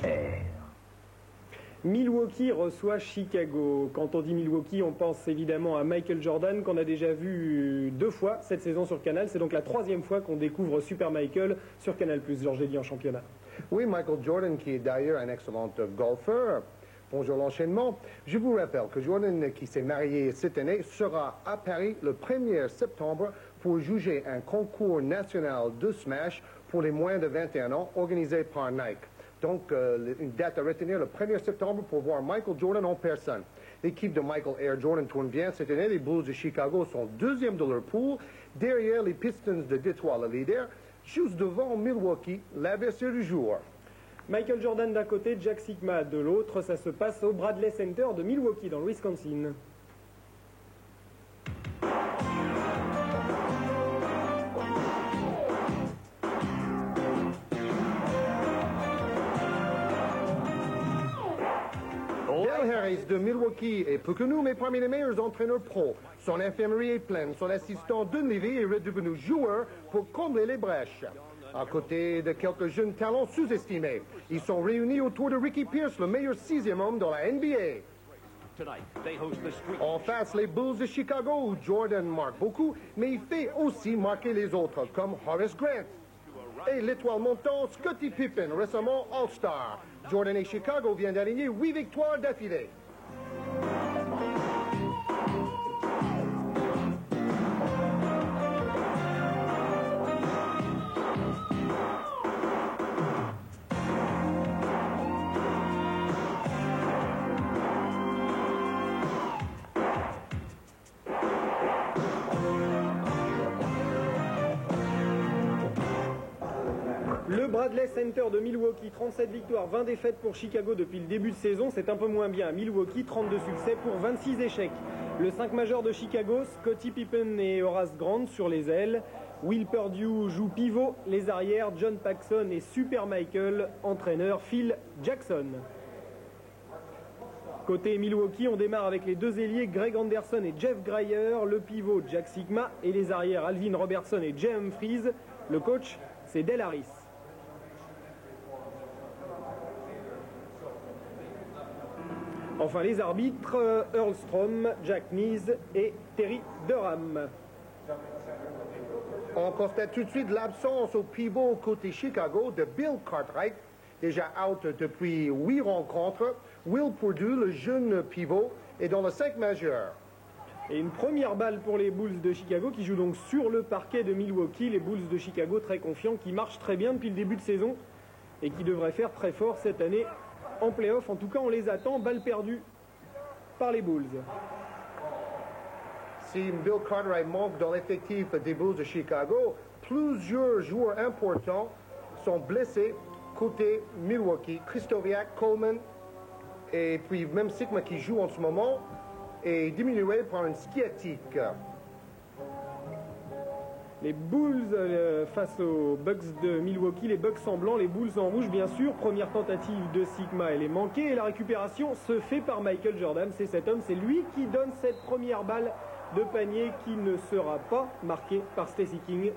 Air. Milwaukee reçoit Chicago. Quand on dit Milwaukee, on pense évidemment à Michael Jordan, qu'on a déjà vu 2 fois cette saison sur Canal. C'est donc la 3e fois qu'on découvre Super Michael sur Canal+, Georges Eddy en championnat. Oui, Michael Jordan, qui est d'ailleurs un excellent golfeur. Bonjour l'enchaînement. Je vous rappelle que Jordan, qui s'est marié cette année, sera à Paris le 1er septembre pour juger un concours national de Smash pour les moins de 21 ans organisé par Nike. Donc, une date à retenir le 1er septembre pour voir Michael Jordan en personne. L'équipe de Michael Air Jordan tourne bien cette année. Les Bulls de Chicago sont 2e de leur pool, derrière les Pistons de Détroit, le leader, juste devant Milwaukee, l'adversaire du jour. Michael Jordan d'un côté, Jack Sikma de l'autre. Ça se passe au Bradley Center de Milwaukee, dans le Wisconsin. Dale Harris de Milwaukee est peu connu, mais parmi les meilleurs entraîneurs pro. Son infirmerie est pleine. Son assistant Dunleavy est redevenu joueur pour combler les brèches. À côté de quelques jeunes talents sous-estimés, ils sont réunis autour de Ricky Pierce, le meilleur 6e homme dans la NBA. En face, les Bulls de Chicago, où Jordan marque beaucoup, mais il fait aussi marquer les autres, comme Horace Grant. Et l'étoile montante, Scottie Pippen, récemment All-Star. Jordan et Chicago viennent d'aligner 8 victoires d'affilée. Le Bradley Center de Milwaukee, 37 victoires, 20 défaites pour Chicago depuis le début de saison. C'est un peu moins bien à Milwaukee, 32 succès pour 26 échecs. Le 5 majeur de Chicago, Scottie Pippen et Horace Grant sur les ailes. Will Perdue joue pivot, les arrières, John Paxson et Super Michael, entraîneur Phil Jackson. Côté Milwaukee, on démarre avec les 2 ailiers Greg Anderson et Jeff Greyer, le pivot Jack Sikma et les arrières Alvin Robertson et Jay Humphries. Le coach, c'est Del Harris. Enfin, les arbitres, Earl Strom, Jack Neese et Terry Durham. On constate tout de suite l'absence au pivot côté Chicago de Bill Cartwright, déjà out depuis 8 rencontres. Will Perdue, le jeune pivot, est dans le 5 majeur. Et une première balle pour les Bulls de Chicago qui jouent donc sur le parquet de Milwaukee. Les Bulls de Chicago très confiants, qui marchent très bien depuis le début de saison et qui devraient faire très fort cette année en play-off. En tout cas, on les attend. Balle perdue par les Bulls. Si Bill Cartwright manque dans l'effectif des Bulls de Chicago, plusieurs joueurs importants sont blessés côté Milwaukee. Krzyzewski, Coleman et puis même Sikma qui joue en ce moment est diminué par une sciatique. Les Bulls face aux Bucks de Milwaukee, les Bucks en blanc, les Bulls en rouge bien sûr. Première tentative de Sikma, elle est manquée et la récupération se fait par Michael Jordan. C'est cet homme, c'est lui qui donne cette première balle de panier qui ne sera pas marquée par Stacey King.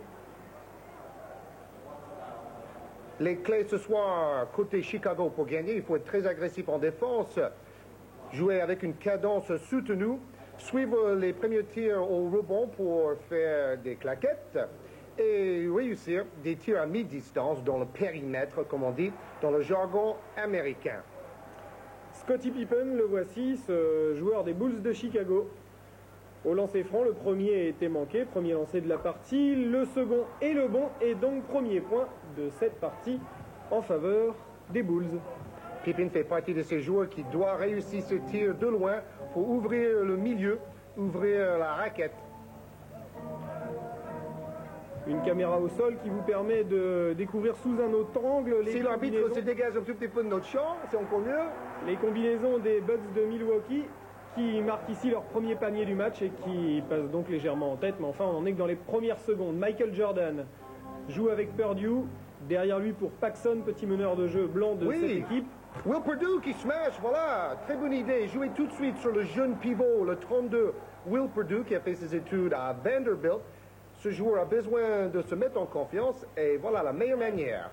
Les clés ce soir côté Chicago pour gagner, il faut être très agressif en défense, jouer avec une cadence soutenue, suivre les premiers tirs au rebond pour faire des claquettes et réussir des tirs à mi-distance dans le périmètre, comme on dit, dans le jargon américain. Scottie Pippen, le voici, ce joueur des Bulls de Chicago. Au lancer franc, le premier était manqué, premier lancer de la partie, le second est le bon, et donc premier point de cette partie en faveur des Bulls. Pippen fait partie de ces joueurs qui doivent réussir ce tir de loin pour ouvrir le milieu, ouvrir la raquette. Une caméra au sol qui vous permet de découvrir sous un autre angle les si l'arbitre se dégage un tout petit peu de notre champ, c'est encore mieux. Les combinaisons des Bucks de Milwaukee qui marquent ici leur premier panier du match et qui passent donc légèrement en tête. Mais enfin, on en est que dans les premières secondes. Michael Jordan joue avec Perdue. Derrière lui pour Paxson, petit meneur de jeu blanc de cette équipe. Will Perdue qui smash, voilà, très bonne idée. Jouer tout de suite sur le jeune pivot, le 32, Will Perdue, qui a fait ses études à Vanderbilt. Ce joueur a besoin de se mettre en confiance et voilà la meilleure manière.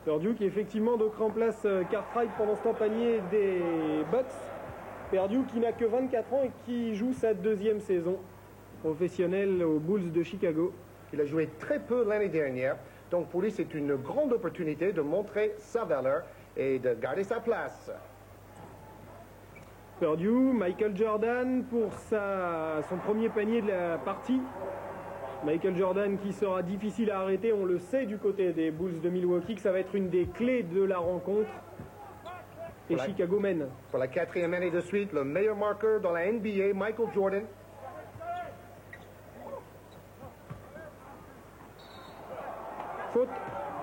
Purdue qui effectivement donc remplace Cartwright pendant ce temps panier des Bucks. Purdue qui n'a que 24 ans et qui joue sa deuxième saison professionnelle aux Bulls de Chicago. Il a joué très peu l'année dernière, donc pour lui c'est une grande opportunité de montrer sa valeur et de garder sa place. Purdue, Michael Jordan pour son premier panier de la partie. Michael Jordan qui sera difficile à arrêter, on le sait du côté des Bulls de Milwaukee, que ça va être une des clés de la rencontre. Et Chicago mène. Pour la 4e année de suite, le meilleur marqueur dans la NBA, Michael Jordan. Faute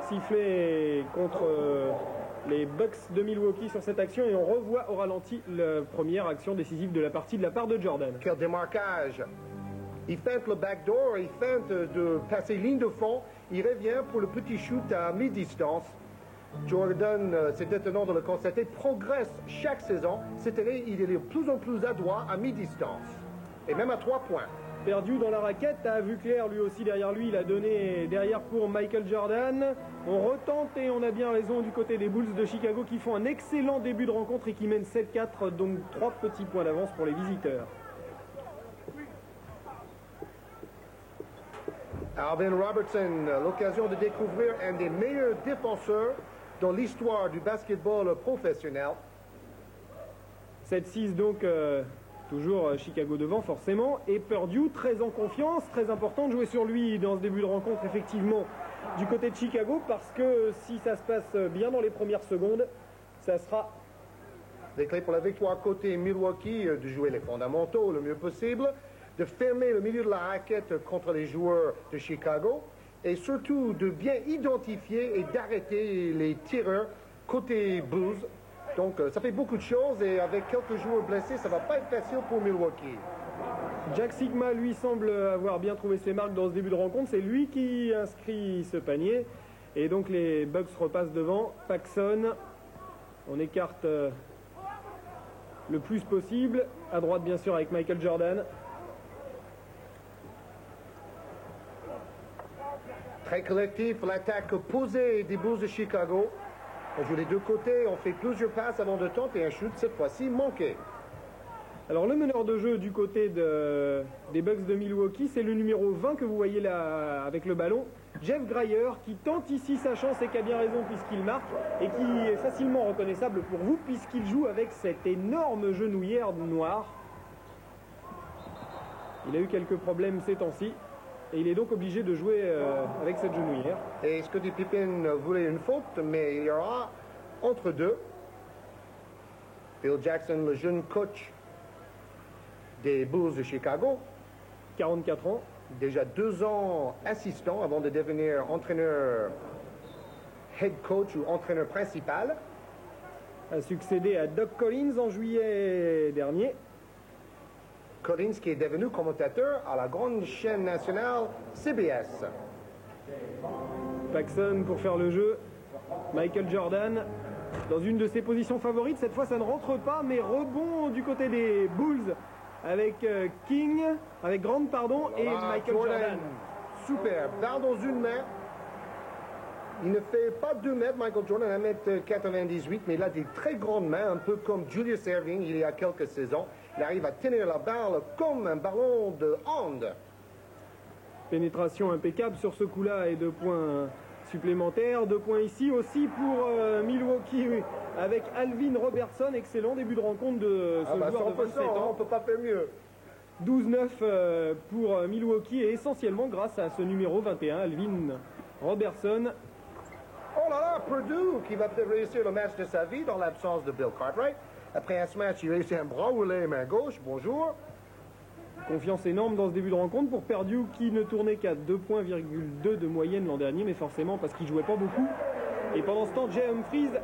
sifflée contre les Bucks de Milwaukee sur cette action et on revoit au ralenti la première action décisive de la partie de la part de Jordan. Quel démarquage! Il feinte le backdoor, il feinte de passer ligne de fond, il revient pour le petit shoot à mi-distance. Jordan, c'est étonnant de le constater, progresse chaque saison. Cette année, il est de plus en plus adroit à mi-distance et même à 3 points. Perdu dans la raquette, a vu clair lui aussi derrière lui, il a donné derrière pour Michael Jordan. On retente et on a bien raison du côté des Bulls de Chicago qui font un excellent début de rencontre et qui mènent 7-4, donc 3 petits points d'avance pour les visiteurs. Alvin Robertson, l'occasion de découvrir un des meilleurs défenseurs dans l'histoire du basketball professionnel. 7-6 donc, toujours Chicago devant forcément. Et Purdue très en confiance, très important de jouer sur lui dans ce début de rencontre effectivement du côté de Chicago parce que si ça se passe bien dans les premières secondes, ça sera... Les clés pour la victoire côté Milwaukee, de jouer les fondamentaux le mieux possible, de fermer le milieu de la raquette contre les joueurs de Chicago et surtout de bien identifier et d'arrêter les tireurs côté Bulls. Donc ça fait beaucoup de choses et avec quelques joueurs blessés, ça ne va pas être facile pour Milwaukee. Jack Sigma, lui, semble avoir bien trouvé ses marques dans ce début de rencontre. C'est lui qui inscrit ce panier. Et donc les Bucks repassent devant. Paxson, on écarte le plus possible. À droite, bien sûr, avec Michael Jordan. Très collectif, l'attaque posée des Bulls de Chicago. On joue les deux côtés, on fait plusieurs passes avant de tenter un shoot, cette fois-ci manqué. Alors le meneur de jeu du côté des Bucks de Milwaukee, c'est le numéro 20 que vous voyez là avec le ballon, Jeff Grayer, qui tente ici sa chance et qui a bien raison puisqu'il marque et qui est facilement reconnaissable pour vous puisqu'il joue avec cette énorme genouillère noire. Il a eu quelques problèmes ces temps-ci. Et il est donc obligé de jouer avec cette genouillère. Et Scottie Pippen voulait une faute, mais il y aura entre deux. Phil Jackson, le jeune coach des Bulls de Chicago. 44 ans. Déjà 2 ans assistant avant de devenir entraîneur, head coach ou entraîneur principal. A succédé à Doug Collins en juillet dernier. Collins qui est devenu commentateur à la grande chaîne nationale CBS. Paxson pour faire le jeu. Michael Jordan dans une de ses positions favorites. Cette fois, ça ne rentre pas, mais rebond du côté des Bulls avec King, avec Grant, pardon, et Michael Jordan. Super. Balle dans une main. Il ne fait pas 2 mètres, Michael Jordan, 1m98, mais il a des très grandes mains, un peu comme Julius Erving il y a quelques saisons. Il arrive à tenir la balle comme un ballon de hand. Pénétration impeccable sur ce coup-là et 2 points supplémentaires. 2 points ici aussi pour Milwaukee avec Alvin Robertson. Excellent début de rencontre de ce joueur de 27 ans. On ne peut pas faire mieux. 12-9 pour Milwaukee et essentiellement grâce à ce numéro 21, Alvin Robertson. Oh là là, Purdue qui va peut-être réussir le match de sa vie dans l'absence de Bill Cartwright. Après un match, il réussit un bras roulé main gauche. Bonjour. Confiance énorme dans ce début de rencontre pour Purdue qui ne tournait qu'à 2,2 points de moyenne l'an dernier, mais forcément parce qu'il jouait pas beaucoup. Et pendant ce temps, Jay Humphries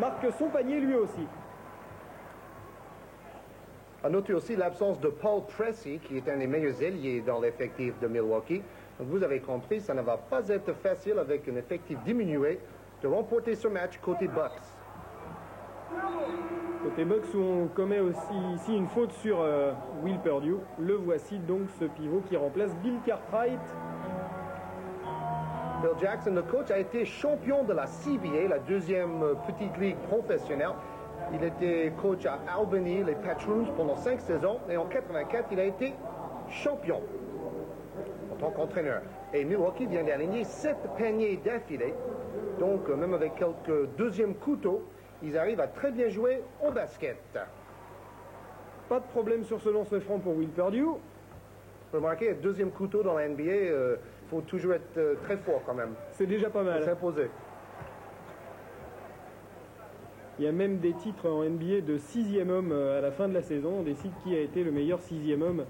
marque son panier lui aussi. À noter aussi l'absence de Paul Pressey, qui est un des meilleurs ailiers dans l'effectif de Milwaukee. Donc vous avez compris, ça ne va pas être facile avec un effectif diminué de remporter ce match côté Bucks. Côté Bucks où on commet aussi ici une faute sur Will Purdue. Le voici donc ce pivot qui remplace Bill Cartwright. Bill Jackson, le coach, a été champion de la CBA, la deuxième petite ligue professionnelle. Il était coach à Albany, les Patroons, pendant 5 saisons. Et en 84, il a été champion en tant qu'entraîneur. Et Milwaukee vient d'aligner 7 paniers d'affilée. Donc, même avec quelques deuxièmes couteaux, ils arrivent à très bien jouer au basket. Pas de problème sur ce lance-franc pour Will Perdue. Remarquez, deuxième couteau dans la NBA, il faut toujours être très fort quand même. C'est déjà pas mal. S'imposer. Il y a même des titres en NBA de 6e homme à la fin de la saison. On décide qui a été le meilleur 6e homme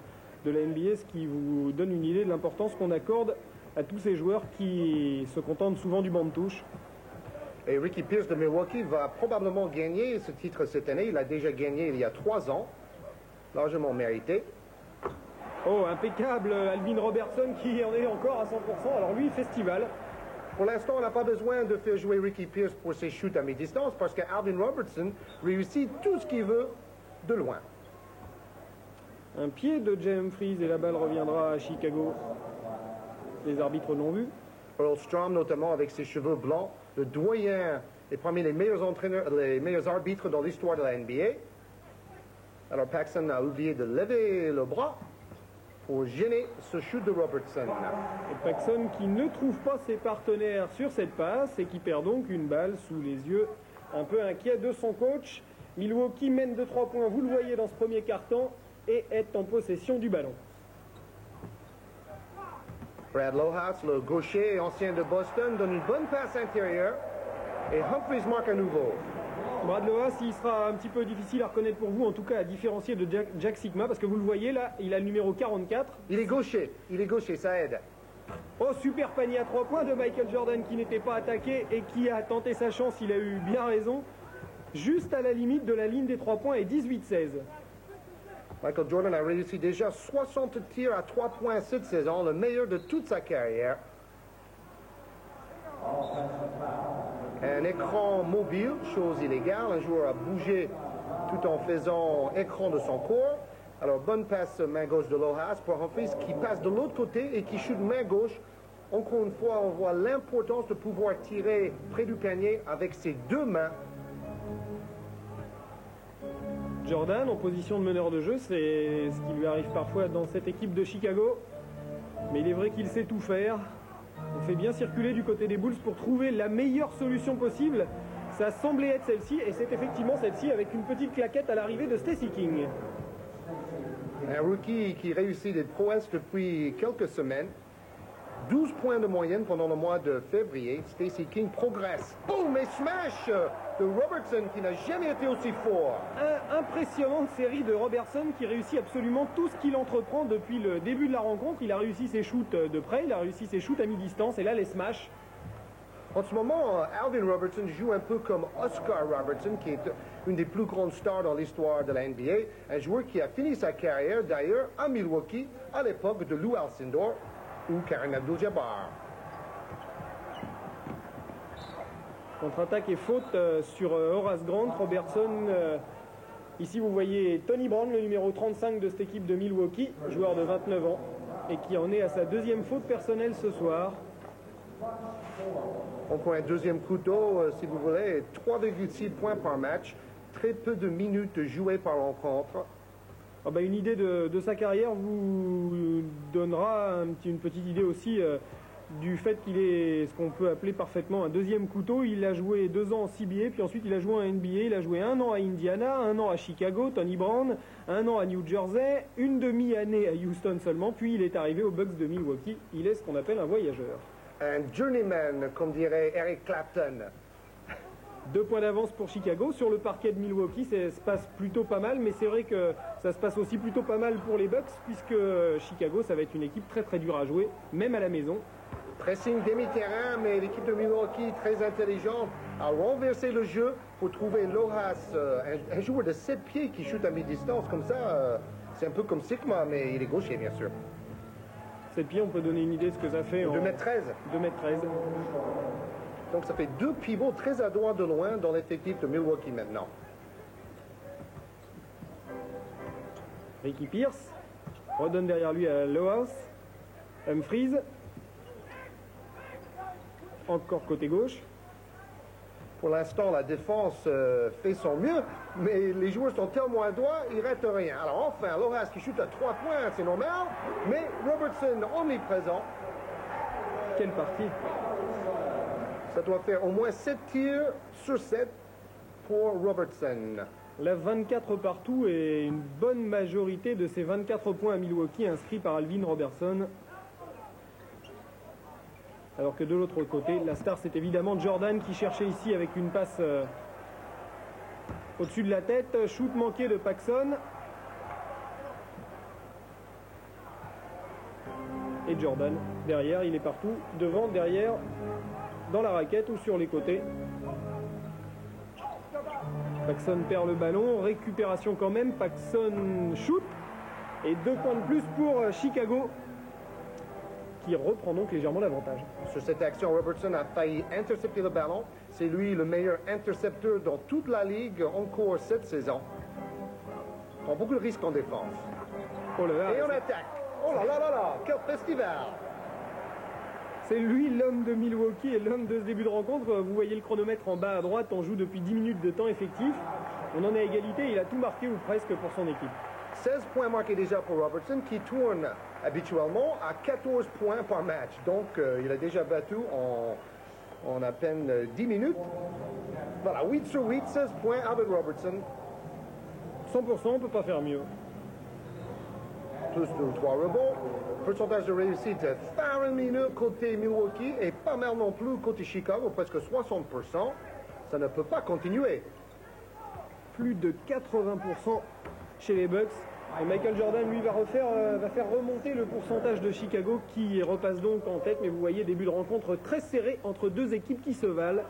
de la NBA, ce qui vous donne une idée de l'importance qu'on accorde à tous ces joueurs qui se contentent souvent du banc de touche. Et Ricky Pierce de Milwaukee va probablement gagner ce titre cette année. Il a déjà gagné il y a 3 ans. Largement mérité. Oh, impeccable, Alvin Robertson qui en est encore à 100%. Alors lui, festival. Pour l'instant, on n'a pas besoin de faire jouer Ricky Pierce pour ses shoots à mi-distance parce qu'Alvin Robertson réussit tout ce qu'il veut de loin. Un pied de Jay Humphries et la balle reviendra à Chicago. Les arbitres l'ont vu. Earl Strom, notamment avec ses cheveux blancs, le doyen est parmi les meilleurs entraîneurs, les meilleurs arbitres dans l'histoire de la NBA. Alors Paxson a oublié de lever le bras pour gêner ce shoot de Robertson. Et Paxson qui ne trouve pas ses partenaires sur cette passe et qui perd donc une balle sous les yeux un peu inquiets de son coach. Milwaukee mène de 3 points, vous le voyez dans ce premier quart-temps, et est en possession du ballon. Brad Lohaus, le gaucher ancien de Boston, donne une bonne passe intérieure et Humphries marque à nouveau. Brad Lohaus, il sera un petit peu difficile à reconnaître pour vous, en tout cas à différencier de Jack Sikma, parce que vous le voyez là, il a le numéro 44. Il est gaucher, ça aide. Oh, super panier à 3 points de Michael Jordan qui n'était pas attaqué et qui a tenté sa chance, il a eu bien raison. Juste à la limite de la ligne des 3 points et 18-16. Michael Jordan a réussi déjà 60 tirs à 3 points cette saison, le meilleur de toute sa carrière. Un écran mobile, chose illégale, un joueur a bougé tout en faisant écran de son corps. Alors bonne passe main gauche de Lohaus pour Humphries qui passe de l'autre côté et qui shoot main gauche. Encore une fois, on voit l'importance de pouvoir tirer près du panier avec ses 2 mains. Jordan en position de meneur de jeu, c'est ce qui lui arrive parfois dans cette équipe de Chicago. Mais il est vrai qu'il sait tout faire. On fait bien circuler du côté des Bulls pour trouver la meilleure solution possible. Ça semblait être celle-ci, et c'est effectivement celle-ci avec une petite claquette à l'arrivée de Stacey King. Un rookie qui réussit des prouesses depuis quelques semaines. 12 points de moyenne pendant le mois de février. Stacey King progresse. Boum, et smash de Robertson qui n'a jamais été aussi fort. Impressionnante série de Robertson qui réussit absolument tout ce qu'il entreprend depuis le début de la rencontre. Il a réussi ses shoots de près, il a réussi ses shoots à mi-distance et là les smashs. En ce moment, Alvin Robertson joue un peu comme Oscar Robertson, qui est une des plus grandes stars dans l'histoire de la NBA. Un joueur qui a fini sa carrière d'ailleurs à Milwaukee à l'époque de Lou Alcindor ou Kareem Abdul-Jabbar. Contre-attaque et faute sur Horace Grant. Robertson, ici vous voyez Tony Brown, le numéro 35 de cette équipe de Milwaukee, joueur de 29 ans, et qui en est à sa 2e faute personnelle ce soir. Encore un deuxième couteau, si vous voulez, 3,6 points par match, très peu de minutes jouées par rencontre. Ah bah une idée de sa carrière vous donnera une petite idée aussi du fait qu'il est ce qu'on peut appeler parfaitement un deuxième couteau. Il a joué 2 ans en CBA, puis ensuite il a joué en NBA, il a joué 1 an à Indiana, 1 an à Chicago, Tony Brown, 1 an à New Jersey, une demi-année à Houston seulement, puis il est arrivé aux Bucks de Milwaukee. Il est ce qu'on appelle un voyageur. Un journeyman, comme dirait Eric Clapton. 2 points d'avance pour Chicago. Sur le parquet de Milwaukee, ça se passe plutôt pas mal, mais c'est vrai que ça se passe aussi plutôt pas mal pour les Bucks, puisque Chicago, ça va être une équipe très très dure à jouer, même à la maison. Pressing demi-terrain, mais l'équipe de Milwaukee, très intelligente, a renversé le jeu pour trouver Lohaus, un joueur de 7 pieds qui shoot à mi-distance. Comme ça, c'est un peu comme Sikma, mais il est gaucher, bien sûr. 7 pieds, on peut donner une idée de ce que ça fait en 2m13. 2m13. Donc ça fait 2 pivots très adroits de loin dans l'effectif de Milwaukee maintenant. Ricky Pierce redonne derrière lui à Lohaus. Humphries. encore côté gauche. Pour l'instant, la défense fait son mieux, mais les joueurs sont tellement adroits, il ne reste rien. Alors enfin, Loras qui chute à 3 points, c'est normal, mais Robertson omniprésent. Quelle partie! Ça doit faire au moins 7 tirs sur 7 pour Robertson. Là, 24 partout et une bonne majorité de ces 24 points à Milwaukee inscrits par Alvin Robertson. Alors que de l'autre côté, la star, c'est évidemment Jordan qui cherchait ici avec une passe au-dessus de la tête. Shoot manqué de Paxson. Et Jordan, derrière, il est partout. Devant, derrière, dans la raquette ou sur les côtés. Paxson perd le ballon. Récupération quand même. Paxson shoot. Et 2 points de plus pour Chicago, qui reprend donc légèrement l'avantage. Sur cette action, Robertson a failli intercepter le ballon. C'est lui le meilleur intercepteur dans toute la ligue encore cette saison. Il prend beaucoup de risques en défense. Oh là là, et on attaque. Oh là là là là, quel festival! C'est lui l'homme de Milwaukee et l'homme de ce début de rencontre. Vous voyez le chronomètre en bas à droite, on joue depuis 10 minutes de temps effectif. On en est à égalité, il a tout marqué ou presque pour son équipe. 16 points marqués déjà pour Robertson qui tourne habituellement à 14 points par match. Donc il a déjà battu en à peine 10 minutes. Voilà, 8 sur 8, 16 points avec Robertson. 100%, on ne peut pas faire mieux. Plus de 3 rebonds. Pourcentage de réussite faramineux côté Milwaukee et pas mal non plus côté Chicago, presque 60%. Ça ne peut pas continuer. Plus de 80% chez les Bucks. Et Michael Jordan, lui, va faire remonter le pourcentage de Chicago qui repasse donc en tête. Mais vous voyez, début de rencontre très serré entre deux équipes qui se valent.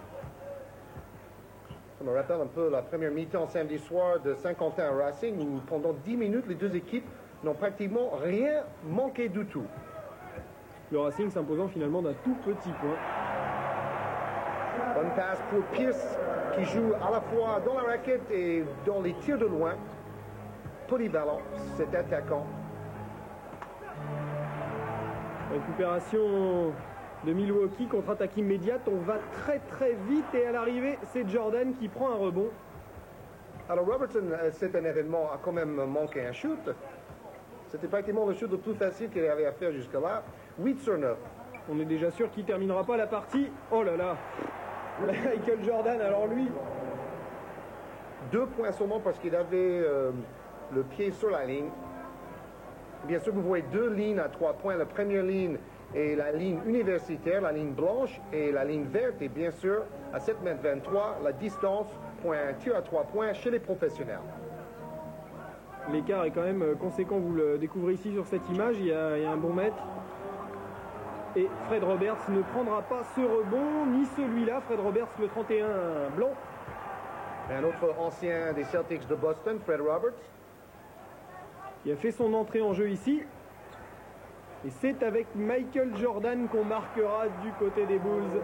Ça me rappelle un peu la première mi-temps samedi soir de Saint-Quentin à Racing où pendant 10 minutes, les deux équipes n'ont pratiquement rien manqué du tout. Le Racing s'imposant finalement d'un tout petit point. Bonne passe pour Pierce qui joue à la fois dans la raquette et dans les tirs de loin. Polyvalent, cet attaquant. Récupération de Milwaukee, contre-attaque immédiate. On va très très vite et à l'arrivée, c'est Jordan qui prend un rebond. Alors Robertson, c'est un événement, a quand même manqué un shoot. C'était pratiquement le shoot le plus facile qu'il avait à faire jusque-là. 8 sur 9. On est déjà sûr qu'il ne terminera pas la partie. Oh là là, Michael Jordan, alors lui... 2 points seulement parce qu'il avait le pied sur la ligne. Bien sûr, vous voyez 2 lignes à 3 points. La première ligne est la ligne universitaire, la ligne blanche, et la ligne verte. Et bien sûr, à 7,23 m, la distance pour un tir à 3 points chez les professionnels. L'écart est quand même conséquent, vous le découvrez ici sur cette image, il y a un bon mètre. Et Fred Roberts ne prendra pas ce rebond, ni celui-là. Fred Roberts, le 31 blanc. Un autre ancien des Celtics de Boston, Fred Roberts. Il a fait son entrée en jeu ici. Et c'est avec Michael Jordan qu'on marquera du côté des Bulls.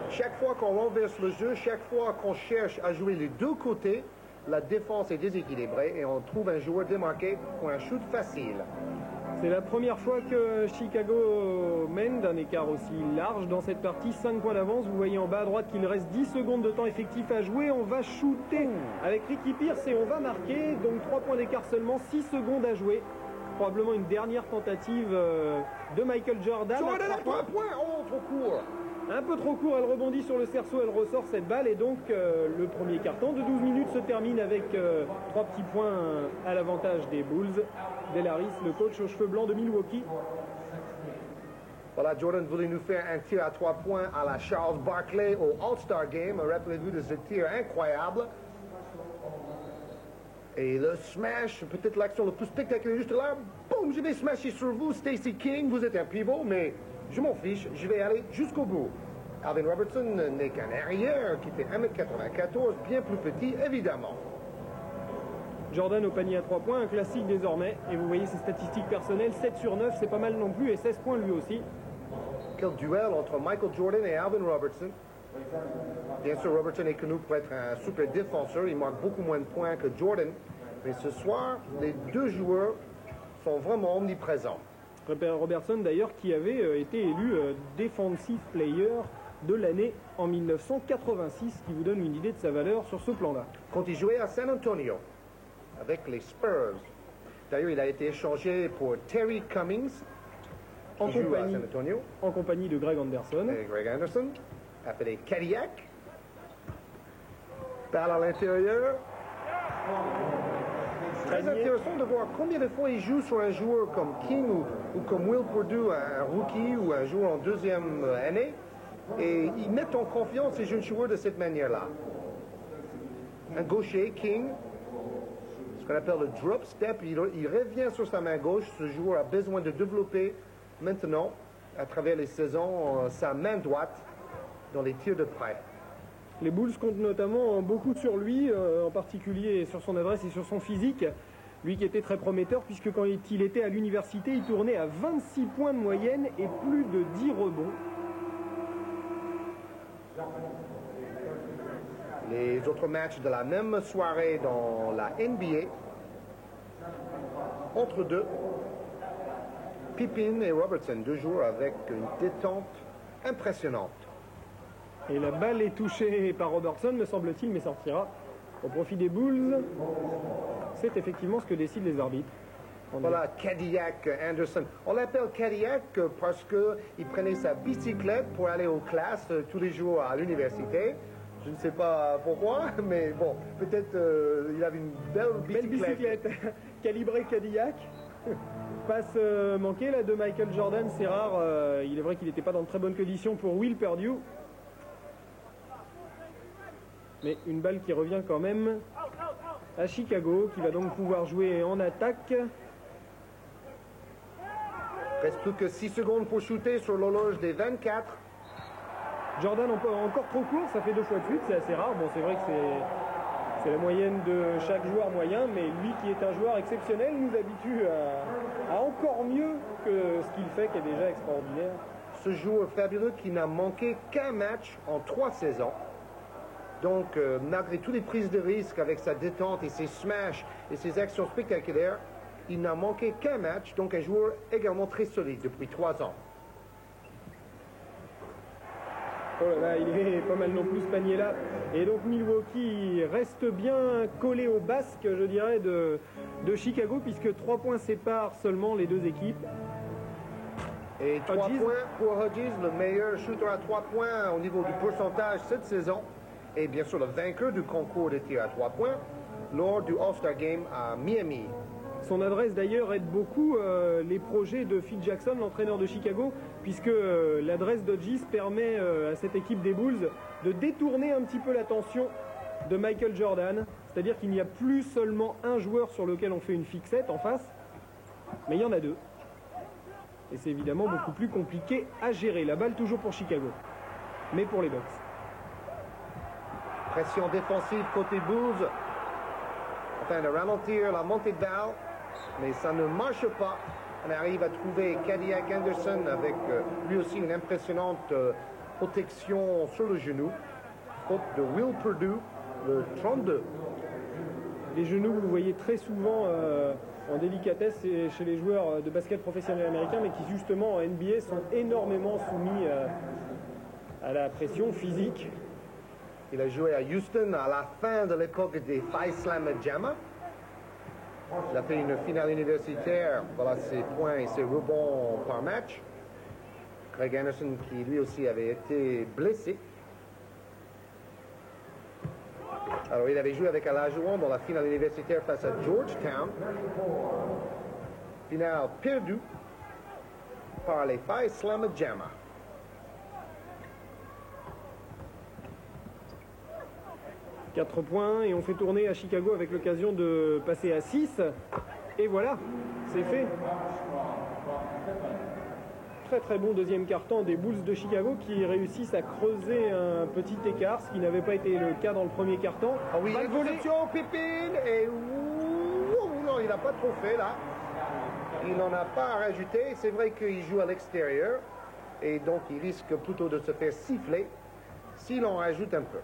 Chaque fois qu'on renverse le jeu, chaque fois qu'on cherche à jouer les deux côtés, la défense est déséquilibrée et on trouve un joueur démarqué pour un shoot facile. C'est la première fois que Chicago mène d'un écart aussi large dans cette partie. 5 points d'avance. Vous voyez en bas à droite qu'il reste 10 secondes de temps effectif à jouer. On va shooter avec Ricky Pierce et on va marquer. Donc 3 points d'écart seulement, 6 secondes à jouer. Probablement une dernière tentative de Michael Jordan. Jordan à 3 points. Oh, trop court. Un peu trop court, elle rebondit sur le cerceau, elle ressort cette balle et donc le premier carton de 12 minutes se termine avec 3 petits points à l'avantage des Bulls. Del Harris, le coach aux cheveux blancs de Milwaukee. Voilà, Jordan voulait nous faire un tir à 3 points à la Charles Barkley au All-Star Game. Rappelez-vous de ce tir incroyable. Et le smash, peut-être l'action la plus spectaculaire, juste là, boum, je vais smasher sur vous, Stacey King, vous êtes un pivot, mais je m'en fiche, je vais aller jusqu'au bout. Alvin Robertson n'est qu'un arrière qui fait 1,94 m, bien plus petit, évidemment. Jordan au panier à 3 points, un classique désormais. Et vous voyez ses statistiques personnelles, 7 sur 9, c'est pas mal non plus, et 16 points lui aussi. Quel duel entre Michael Jordan et Alvin Robertson. Bien sûr, Robertson est connu pour être un super défenseur, il marque beaucoup moins de points que Jordan. Mais ce soir, les deux joueurs sont vraiment omniprésents. Robertson d'ailleurs qui avait été élu Defensive Player de l'année en 1986, qui vous donne une idée de sa valeur sur ce plan-là. Quand il jouait à San Antonio avec les Spurs, d'ailleurs il a été échangé pour Terry Cummings, qui joue à San Antonio, en compagnie de Greg Anderson. Et Greg Anderson, appelé Cadillac. Balle à l'intérieur. Très intéressant de voir combien de fois il joue sur un joueur comme King ou comme Will Perdue, un rookie ou un joueur en deuxième année. Et ils mettent en confiance ces jeunes joueurs de cette manière-là. Un gaucher, King, ce qu'on appelle le drop step, il revient sur sa main gauche. Ce joueur a besoin de développer maintenant, à travers les saisons, sa main droite dans les tirs de près. Les Bulls comptent notamment beaucoup sur lui, en particulier sur son adresse et sur son physique. Lui qui était très prometteur, puisque quand il était à l'université, il tournait à 26 points de moyenne et plus de 10 rebonds. Les autres matchs de la même soirée dans la NBA, entre deux, Pippen et Robertson, deux joueurs avec une détente impressionnante. Et la balle est touchée par Robertson, me semble-t-il, mais sortira au profit des Bulls. C'est effectivement ce que décident les arbitres. Voilà, Cadillac Anderson. On l'appelle Cadillac parce qu'il prenait sa bicyclette pour aller aux classes tous les jours à l'université. Je ne sais pas pourquoi, mais bon, peut-être il avait une belle bicyclette. Calibré Cadillac. Passe manquée là de Michael Jordan, c'est rare. Il est vrai qu'il n'était pas dans de très bonnes conditions pour Will Perdue. Mais une balle qui revient quand même à Chicago, qui va donc pouvoir jouer en attaque. Reste plus que 6 secondes pour shooter sur l'horloge des 24. Jordan encore trop court, ça fait 2 fois de suite, c'est assez rare. Bon, c'est vrai que c'est la moyenne de chaque joueur moyen, mais lui qui est un joueur exceptionnel nous habitue à encore mieux que ce qu'il fait, qui est déjà extraordinaire. Ce joueur fabuleux qui n'a manqué qu'un match en 3 saisons. Donc, malgré toutes les prises de risque avec sa détente et ses smashs et ses actions spectaculaires, il n'a manqué qu'un match, donc un joueur également très solide depuis 3 ans. Oh là là, il est pas mal non plus ce panier-là. Et donc Milwaukee reste bien collé au basque, je dirais, de Chicago, puisque 3 points séparent seulement les deux équipes. Et 3 points pour Hodges, le meilleur shooter à 3 points au niveau du pourcentage cette saison. Et bien sûr, le vainqueur du concours de tir à 3 points lors du All-Star Game à Miami. Son adresse d'ailleurs aide beaucoup les projets de Phil Jackson, l'entraîneur de Chicago, puisque l'adresse d'Hodges permet à cette équipe des Bulls de détourner un petit peu l'attention de Michael Jordan. C'est-à-dire qu'il n'y a plus seulement un joueur sur lequel on fait une fixette en face, mais il y en a 2. Et c'est évidemment beaucoup plus compliqué à gérer. La balle toujours pour Chicago, mais pour les Bucks. Pression défensive côté Bulls, afin de ralentir la montée de balle, mais ça ne marche pas. On arrive à trouver Cadillac Anderson avec lui aussi une impressionnante protection sur le genou. Faute de Will Perdue, le 32. Les genoux, vous voyez très souvent en délicatesse chez les joueurs de basket professionnels américains, mais qui justement en NBA sont énormément soumis à la pression physique. Il a joué à Houston à la fin de l'époque des Phi Slamma Jamma. Il a fait une finale universitaire. Voilà ses points et ses rebonds par match. Greg Anderson qui lui aussi avait été blessé. Alors il avait joué avec Olajuwon dans la finale universitaire face à Georgetown. Finale perdue par les Phi Slamma Jamma. 4 points et on fait tourner à Chicago avec l'occasion de passer à 6. Et voilà, c'est fait. Très très bon deuxième quart-temps des Bulls de Chicago qui réussissent à creuser un petit écart, ce qui n'avait pas été le cas dans le premier quart-temps. Ah oui, interception, Pippen, et non, il n'a pas trop fait là. Il n'en a pas à rajouter. C'est vrai qu'il joue à l'extérieur et donc il risque plutôt de se faire siffler s'il en rajoute un peu.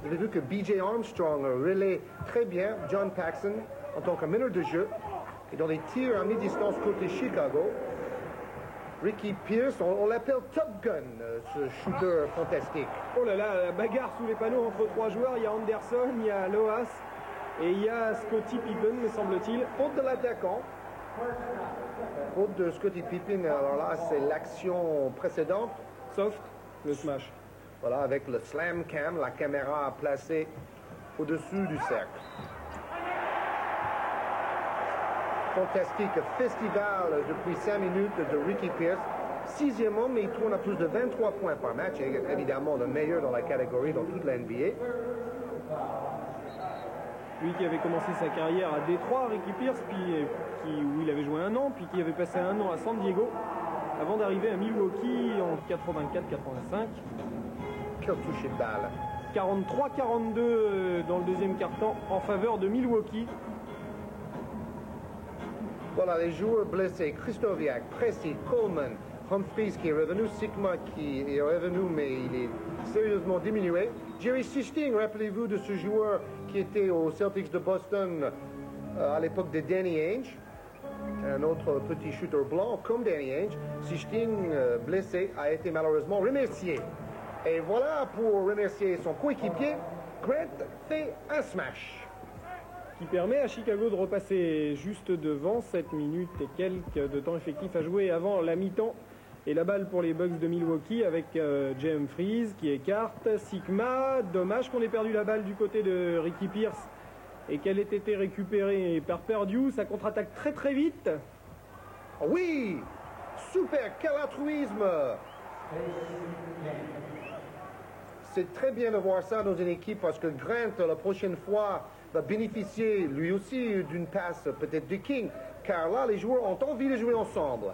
Vous avez vu que B.J. Armstrong relaie très bien John Paxson en tant que meneur de jeu. Et dans les tirs à mi-distance côté Chicago, Ricky Pierce, on l'appelle Top Gun, ce shooter fantastique. Oh là là, la bagarre sous les panneaux entre trois joueurs. Il y a Anderson, il y a Loas et il y a Scottie Pippen, me semble-t-il. Faute de l'attaquant. Faute de Scottie Pippen, alors là, c'est l'action précédente. Soft, le smash. Voilà, avec le slam cam, la caméra placée au-dessus du cercle. Fantastique festival depuis 5 minutes de Ricky Pierce. 6e homme, mais il tourne à plus de 23 points par match. Et évidemment, le meilleur dans la catégorie dans toute la NBA. Lui qui avait commencé sa carrière à Détroit, Ricky Pierce, où il avait joué 1 an, puis qui avait passé 1 an à San Diego, avant d'arriver à Milwaukee en 84-85. Quel toucher de balle. 43-42 dans le deuxième quart-temps en faveur de Milwaukee. Voilà les joueurs blessés. Krzyzewski, Presti, Coleman, Humphries qui est revenu, Sigma qui est revenu mais il est sérieusement diminué. Jerry Sichting, rappelez-vous de ce joueur qui était aux Celtics de Boston à l'époque de Danny Ainge. Un autre petit shooter blanc comme Danny Ainge. Sichting, blessé, a été malheureusement remercié. Et voilà pour remercier son coéquipier, Grant fait un smash. Qui permet à Chicago de repasser juste devant, 7 minutes et quelques de temps effectif à jouer avant la mi-temps. Et la balle pour les Bucks de Milwaukee avec Jay Humphries qui écarte, Sigma. Dommage qu'on ait perdu la balle du côté de Ricky Pierce et qu'elle ait été récupérée par Perdue. Ça contre-attaque très très vite. Oui, super, quel altruisme. C'est très bien de voir ça dans une équipe parce que Grant, la prochaine fois, va bénéficier lui aussi d'une passe peut-être de King, car là, les joueurs ont envie de jouer ensemble.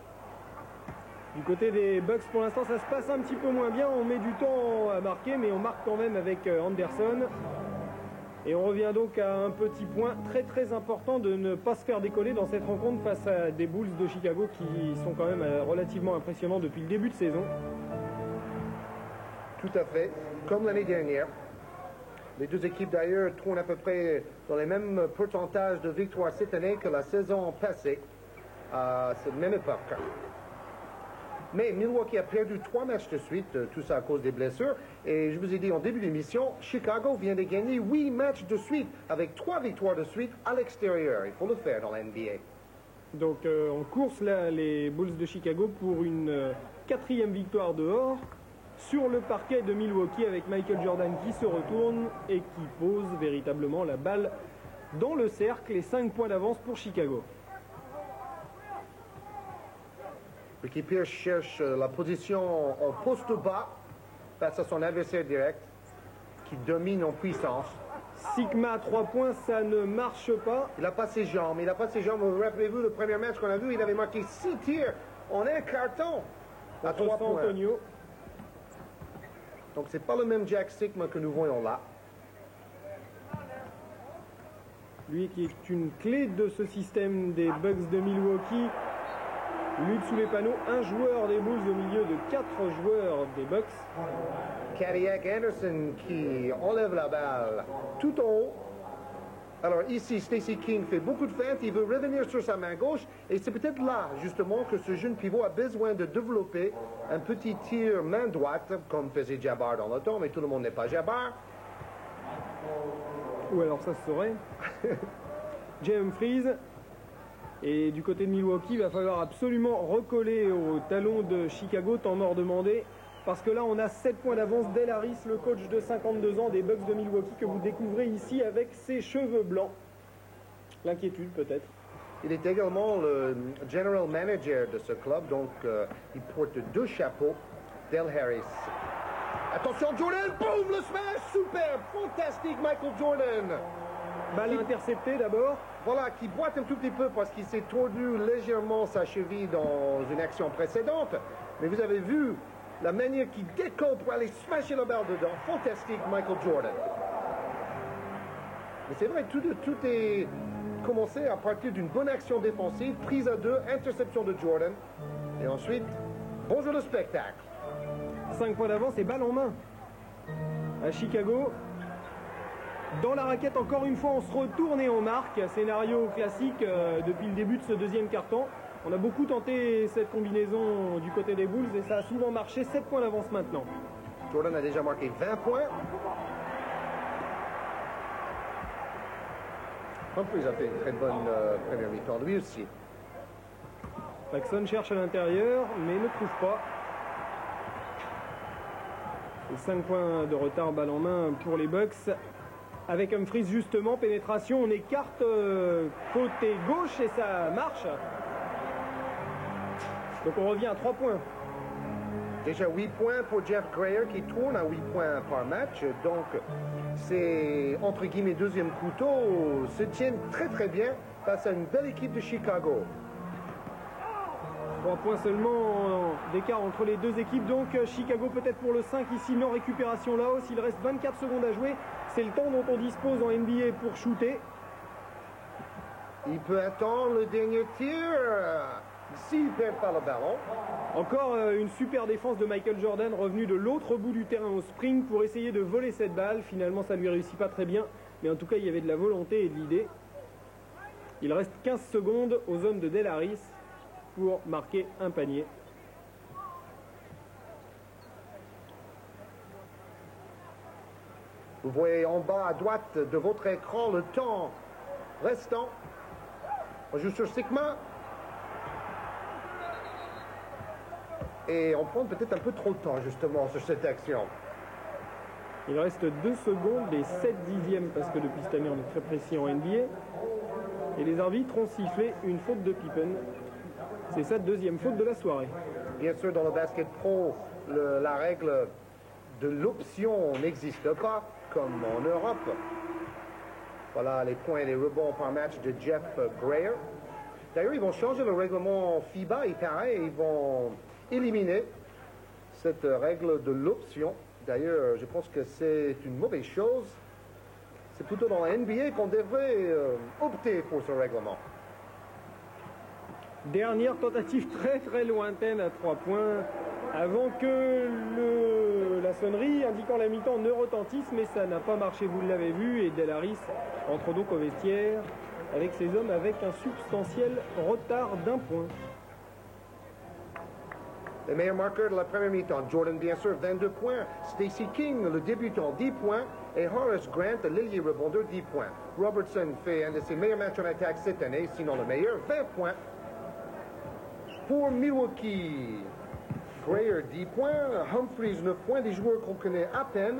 Du côté des Bucks, pour l'instant, ça se passe un petit peu moins bien. On met du temps à marquer, mais on marque quand même avec Anderson. Et on revient donc à un petit point très très important de ne pas se faire décoller dans cette rencontre face à des Bulls de Chicago qui sont quand même relativement impressionnants depuis le début de saison. Tout à fait, comme l'année dernière. Les deux équipes d'ailleurs tournent à peu près dans les mêmes pourcentages de victoires cette année que la saison passée à cette même époque. Mais Milwaukee a perdu 3 matchs de suite, tout ça à cause des blessures. Et je vous ai dit en début d'émission, Chicago vient de gagner 8 matchs de suite avec 3 victoires de suite à l'extérieur. Il faut le faire dans la NBA. Donc en course là, les Bulls de Chicago pour une 4e victoire dehors. Sur le parquet de Milwaukee avec Michael Jordan qui se retourne et qui pose véritablement la balle dans le cercle et 5 points d'avance pour Chicago. Ricky Pierce cherche la position en poste bas face à son adversaire direct qui domine en puissance. Sigma à 3 points, ça ne marche pas. Il n'a pas ses jambes, Vous rappelez-vous le premier match qu'on a vu, il avait marqué 6 tirs en un carton à 3 points. Antonio. Donc c'est pas le même Jack Sigma que nous voyons là. Lui qui est une clé de ce système des Bucks de Milwaukee. Lutte sous les panneaux, un joueur des Bulls au milieu de 4 joueurs des Bucks. Cadillac Anderson qui enlève la balle tout en haut. Alors ici, Stacey King fait beaucoup de feintes, il veut revenir sur sa main gauche et c'est peut-être là justement que ce jeune pivot a besoin de développer un petit tir main droite comme faisait Jabbar dans le temps, mais tout le monde n'est pas Jabbar. Ou alors ça se saurait. Jay Humphries. Et du côté de Milwaukee, il va falloir absolument recoller au talon de Chicago, temps mort demandé. Parce que là, on a 7 points d'avance. Del Harris, le coach de 52 ans des Bucks de Milwaukee, que vous découvrez ici avec ses cheveux blancs. L'inquiétude, peut-être. Il est également le general manager de ce club, donc il porte 2 chapeaux. Del Harris. Attention, Jordan, boum, le smash, superbe, fantastique, Michael Jordan. Balle interceptée d'abord. Voilà, qui boite un tout petit peu parce qu'il s'est tordu légèrement sa cheville dans une action précédente. Mais vous avez vu la manière qu'il décolle pour aller smasher la balle dedans. Fantastique, Michael Jordan. Mais c'est vrai, tout est commencé à partir d'une bonne action défensive, prise à 2, interception de Jordan. Et ensuite, bonjour le spectacle. 5 points d'avance et balle en main. À Chicago. Dans la raquette, encore une fois, on se retourne et on marque. Scénario classique depuis le début de ce deuxième quart-temps. On a beaucoup tenté cette combinaison du côté des Bulls et ça a souvent marché. 7 points d'avance maintenant. Jordan a déjà marqué 20 points. Humphries a fait une très bonne première mi-temps lui aussi. Paxson cherche à l'intérieur, mais ne trouve pas. 5 points de retard, balle en main pour les Bucks. Avec Humphries justement, pénétration, on écarte côté gauche et ça marche. Donc on revient à 3 points. Déjà 8 points pour Jeff Grayer qui tourne à 8 points par match. Donc c'est entre guillemets deuxième couteau. Se tiennent très très bien face à une belle équipe de Chicago. 3 points seulement d'écart entre les deux équipes. Donc Chicago peut-être pour le 5 ici, non récupération là-haut. S'il reste 24 secondes à jouer, c'est le temps dont on dispose en NBA pour shooter. Il peut attendre le dernier tir s'il ne perd pas le ballon. Encore une super défense de Michael Jordan revenu de l'autre bout du terrain au sprint pour essayer de voler cette balle. Finalement ça ne lui réussit pas très bien, mais en tout cas il y avait de la volonté et de l'idée. Il reste 15 secondes aux hommes de Del Harris pour marquer un panier. Vous voyez en bas à droite de votre écran le temps restant. On joue sur Sigma. Et on prend peut-être un peu trop de temps justement sur cette action. Il reste 2 secondes et 7 dixièmes parce que depuis cette année on est très précis en NBA. Et les arbitres ont sifflé une faute de Pippen. C'est sa deuxième faute de la soirée. Bien sûr, dans le basket pro, la règle de l'option n'existe pas, comme en Europe. Voilà les points et les rebonds par match de Jeff Grayer. D'ailleurs, ils vont changer le règlement FIBA, il paraît, et ils vont éliminer cette règle de l'option. D'ailleurs, je pense que c'est une mauvaise chose. C'est plutôt dans la NBA qu'on devrait opter pour ce règlement. Dernière tentative très très lointaine à 3 points avant que la sonnerie indiquant la mi-temps ne retentisse, mais ça n'a pas marché, vous l'avez vu, et Del Harris entre donc au vestiaire avec ses hommes avec un substantiel retard d'1 point. Les meilleurs marqueurs de la première mi-temps, Jordan bien sûr 22 points, Stacey King le débutant 10 points et Horace Grant l'ailier rebondeur 10 points. Robertson fait un de ses meilleurs matchs en attaque cette année, sinon le meilleur, 20 points. Pour Milwaukee, Grayer 10 points, Humphries 9 points, des joueurs qu'on connaît à peine.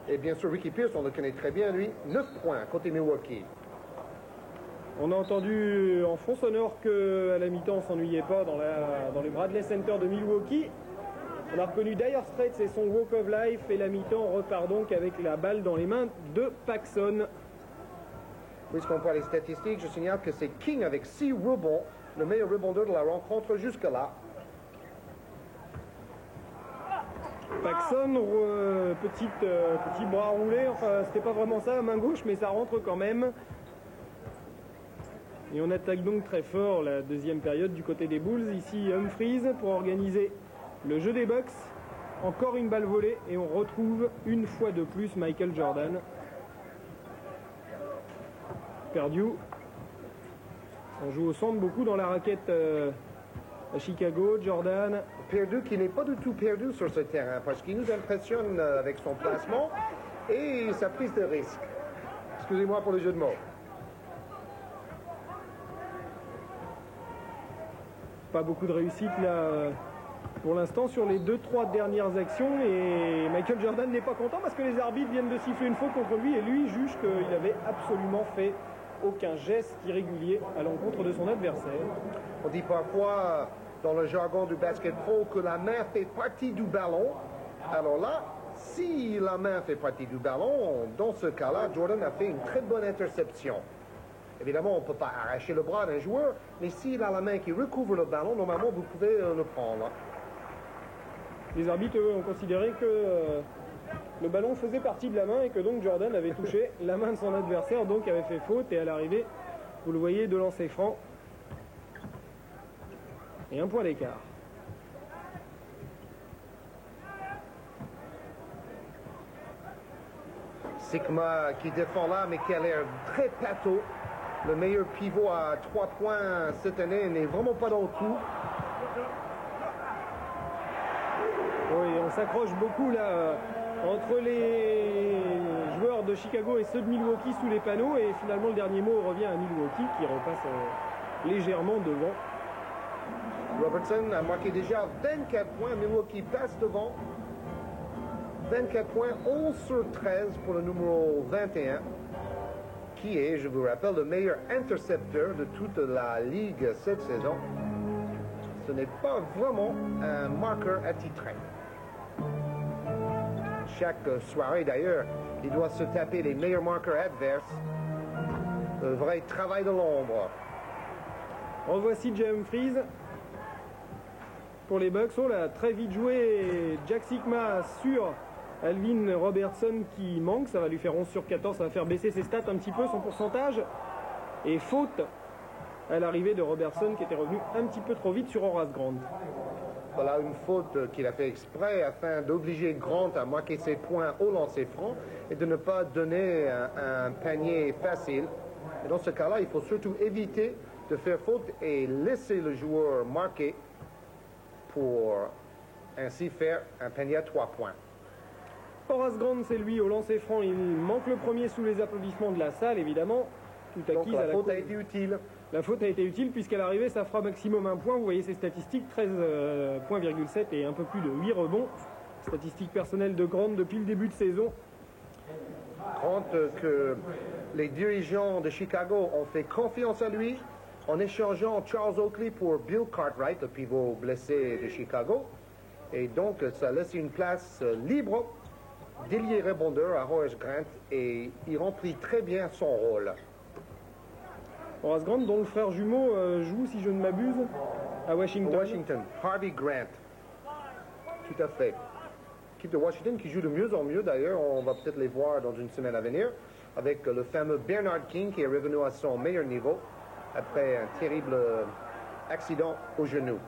Et bien sûr Ricky Pierce, on le connaît très bien lui, 9 points côté Milwaukee. On a entendu en fond sonore qu'à la mi-temps on s'ennuyait pas dans le Bradley Center de Milwaukee. On a reconnu Dire Straits et son Walk of Life et la mi-temps repart donc avec la balle dans les mains de Paxson. Puisqu'on parle des statistiques, je signale que c'est King avec 6 rebonds, le meilleur rebondeur de la rencontre jusque-là. Paxson, petit bras roulé, enfin c'était pas vraiment ça, main gauche, mais ça rentre quand même. Et on attaque donc très fort la deuxième période du côté des Bulls. Ici Humphries pour organiser le jeu des Bucks. Encore une balle volée et on retrouve une fois de plus Michael Jordan. Perdu. On joue au centre beaucoup dans la raquette à Chicago. Jordan. Perdu qui n'est pas du tout perdu sur ce terrain parce qu'il nous impressionne avec son placement et sa prise de risque. Excusez-moi pour le jeu de mots. Pas beaucoup de réussite là pour l'instant sur les 2-3 dernières actions et Michael Jordan n'est pas content parce que les arbitres viennent de siffler une faute contre lui et lui juge qu'il n'avait absolument fait aucun geste irrégulier à l'encontre de son adversaire. On dit parfois dans le jargon du basket pro que la main fait partie du ballon. Alors là, si la main fait partie du ballon, dans ce cas-là, Jordan a fait une très bonne interception. Évidemment, on ne peut pas arracher le bras d'un joueur, mais s'il a la main qui recouvre le ballon, normalement, vous pouvez le prendre. Les arbitres, eux, ont considéré que le ballon faisait partie de la main et que donc Jordan avait touché la main de son adversaire, donc avait fait faute. Et à l'arrivée, vous le voyez, de lancer franc. Et 1 point d'écart. Sigma qui défend là, mais qui a l'air très plateau. Le meilleur pivot à 3 points cette année n'est vraiment pas dans le coup. Oui, on s'accroche beaucoup là entre les joueurs de Chicago et ceux de Milwaukee sous les panneaux. Et finalement, le dernier mot revient à Milwaukee qui repasse légèrement devant. Robertson a marqué déjà 24 points. Milwaukee passe devant. 24 points, 11 sur 13 pour le numéro 21, qui est, je vous rappelle, le meilleur intercepteur de toute la Ligue cette saison. Ce n'est pas vraiment un marqueur attitré. Chaque soirée, d'ailleurs, il doit se taper les meilleurs marqueurs adverses. Le vrai travail de l'ombre. Revoici Jay Humphries pour les Bucks. Oh là, très vite joué. Jack Sikma sur Alvin Robertson qui manque. Ça va lui faire 11 sur 14. Ça va faire baisser ses stats un petit peu, son pourcentage. Et faute à l'arrivée de Robertson qui était revenu un petit peu trop vite sur Horace Grant. Voilà une faute qu'il a fait exprès afin d'obliger Grant à marquer ses points au lancer franc et de ne pas donner un panier facile. Et dans ce cas-là, il faut surtout éviter de faire faute et laisser le joueur marquer pour ainsi faire un panier à 3 points. Horace Grant, c'est lui au lancer franc. Il manque le premier sous les applaudissements de la salle, évidemment. Tout acquis Donc à la faute a été utile. La faute a été utile puisqu'à l'arrivée, ça fera maximum 1 point. Vous voyez ses statistiques, 13,7 points et un peu plus de 8 rebonds. Statistiques personnelles de Grant depuis le début de saison. Grant, que les dirigeants de Chicago ont fait confiance à lui en échangeant Charles Oakley pour Bill Cartwright, le pivot blessé de Chicago. Et donc, ça laisse une place libre d'ailier rebondeur à Horace Grant et il remplit très bien son rôle. Horace Grant, dont le frère jumeau joue, si je ne m'abuse, à Washington. Harvey Grant. Tout à fait. L'équipe de Washington qui joue de mieux en mieux, d'ailleurs, on va peut-être les voir dans une semaine à venir, avec le fameux Bernard King qui est revenu à son meilleur niveau après un terrible accident au genou.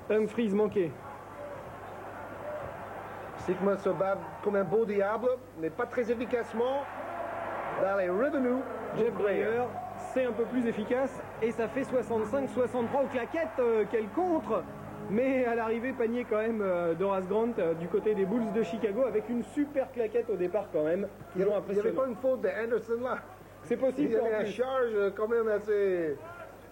Humphries manqué. Sigma se bat comme un beau diable, mais pas très efficacement. Dans les revenus, Jeff Grayer, c'est un peu plus efficace et ça fait 65-63 aux claquettes qu'elle contre. Mais à l'arrivée, panier quand même d'Horace Grant du côté des Bulls de Chicago avec une super claquette au départ quand même. Il n'y avait pas une faute de Anderson là. C'est possible. Il y avait un charge quand même assez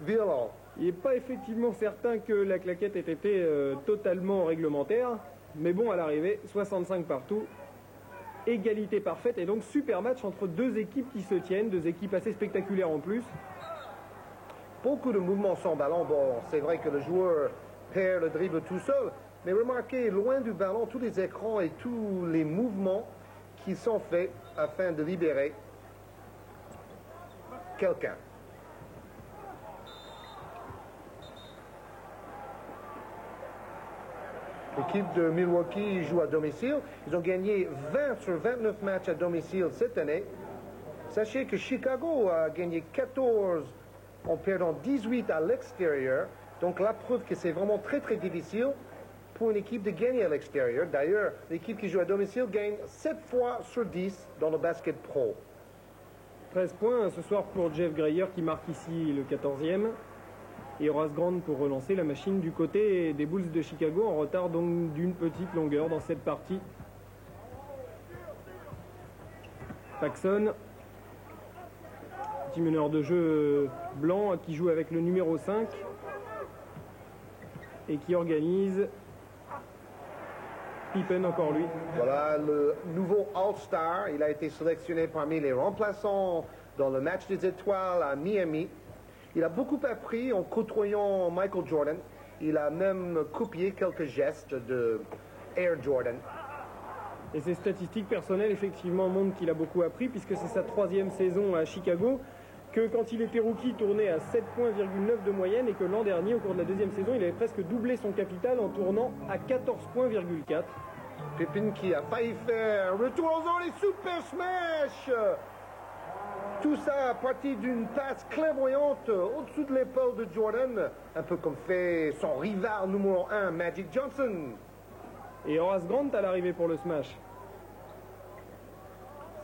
violent. Il n'est pas effectivement certain que la claquette ait été totalement réglementaire. Mais bon, à l'arrivée, 65 partout. Égalité parfaite et donc super match entre deux équipes qui se tiennent, deux équipes assez spectaculaires en plus. Beaucoup de mouvements sans ballon. Bon, c'est vrai que le joueur perd le dribble tout seul, mais remarquez, loin du ballon, tous les écrans et tous les mouvements qui sont faits afin de libérer quelqu'un. L'équipe de Milwaukee joue à domicile. Ils ont gagné 20 sur 29 matchs à domicile cette année. Sachez que Chicago a gagné 14 en perdant 18 à l'extérieur. Donc la preuve que c'est vraiment très très difficile pour une équipe de gagner à l'extérieur. D'ailleurs, l'équipe qui joue à domicile gagne 7 fois sur 10 dans le basket pro. 13 points ce soir pour Jeff Grayer qui marque ici le 14e. Et Horace Grant pour relancer la machine du côté des Bulls de Chicago en retard donc d'une petite longueur dans cette partie. Paxson, petit meneur de jeu blanc qui joue avec le numéro 5 et qui organise Pippen, encore lui. Voilà le nouveau All-Star. Il a été sélectionné parmi les remplaçants dans le match des étoiles à Miami. Il a beaucoup appris en côtoyant Michael Jordan. Il a même copié quelques gestes de Air Jordan. Et ses statistiques personnelles, effectivement, montrent qu'il a beaucoup appris, puisque c'est sa 3e saison à Chicago, que quand il était rookie, tournait à 7,9 points de moyenne, et que l'an dernier, au cours de la 2e saison, il avait presque doublé son capital en tournant à 14,4 points. Pippen qui a failli faire retour aux zones et Super Smash. tout ça à partir d'une passe clairvoyante au-dessus de l'épaule de Jordan, un peu comme fait son rival numéro 1, Magic Johnson. Et Horace Grant à l'arrivée pour le smash.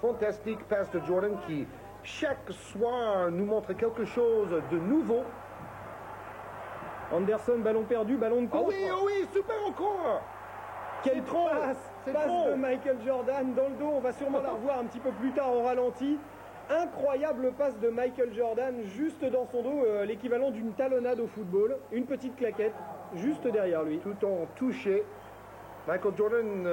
Fantastique passe de Jordan qui, chaque soir, nous montre quelque chose de nouveau. Anderson, ballon perdu, ballon de contre. Oh oui, super encore. Quelle passe de Michael Jordan dans le dos. On va sûrement la revoir un petit peu plus tard au ralenti. Incroyable passe de Michael Jordan juste dans son dos, l'équivalent d'une talonnade au football. Une petite claquette juste derrière lui. Tout en touché. Michael Jordan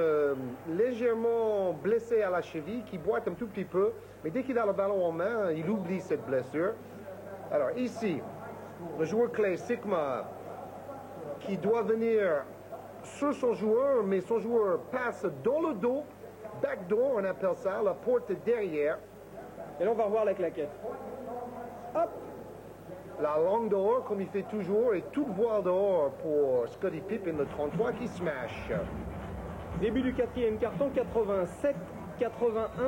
légèrement blessé à la cheville, qui boite un tout petit peu, mais dès qu'il a le ballon en main, il oublie cette blessure. Alors ici, le joueur clé, Sigma, qui doit venir sur son joueur, mais son joueur passe dans le dos, backdoor, on appelle ça, la porte derrière. Et là, on va revoir la claquette. Hop! La langue dehors, comme il fait toujours, et toute voile dehors pour Scottie Pippen, le 33, qui smash. Début du quatrième carton, 87-81.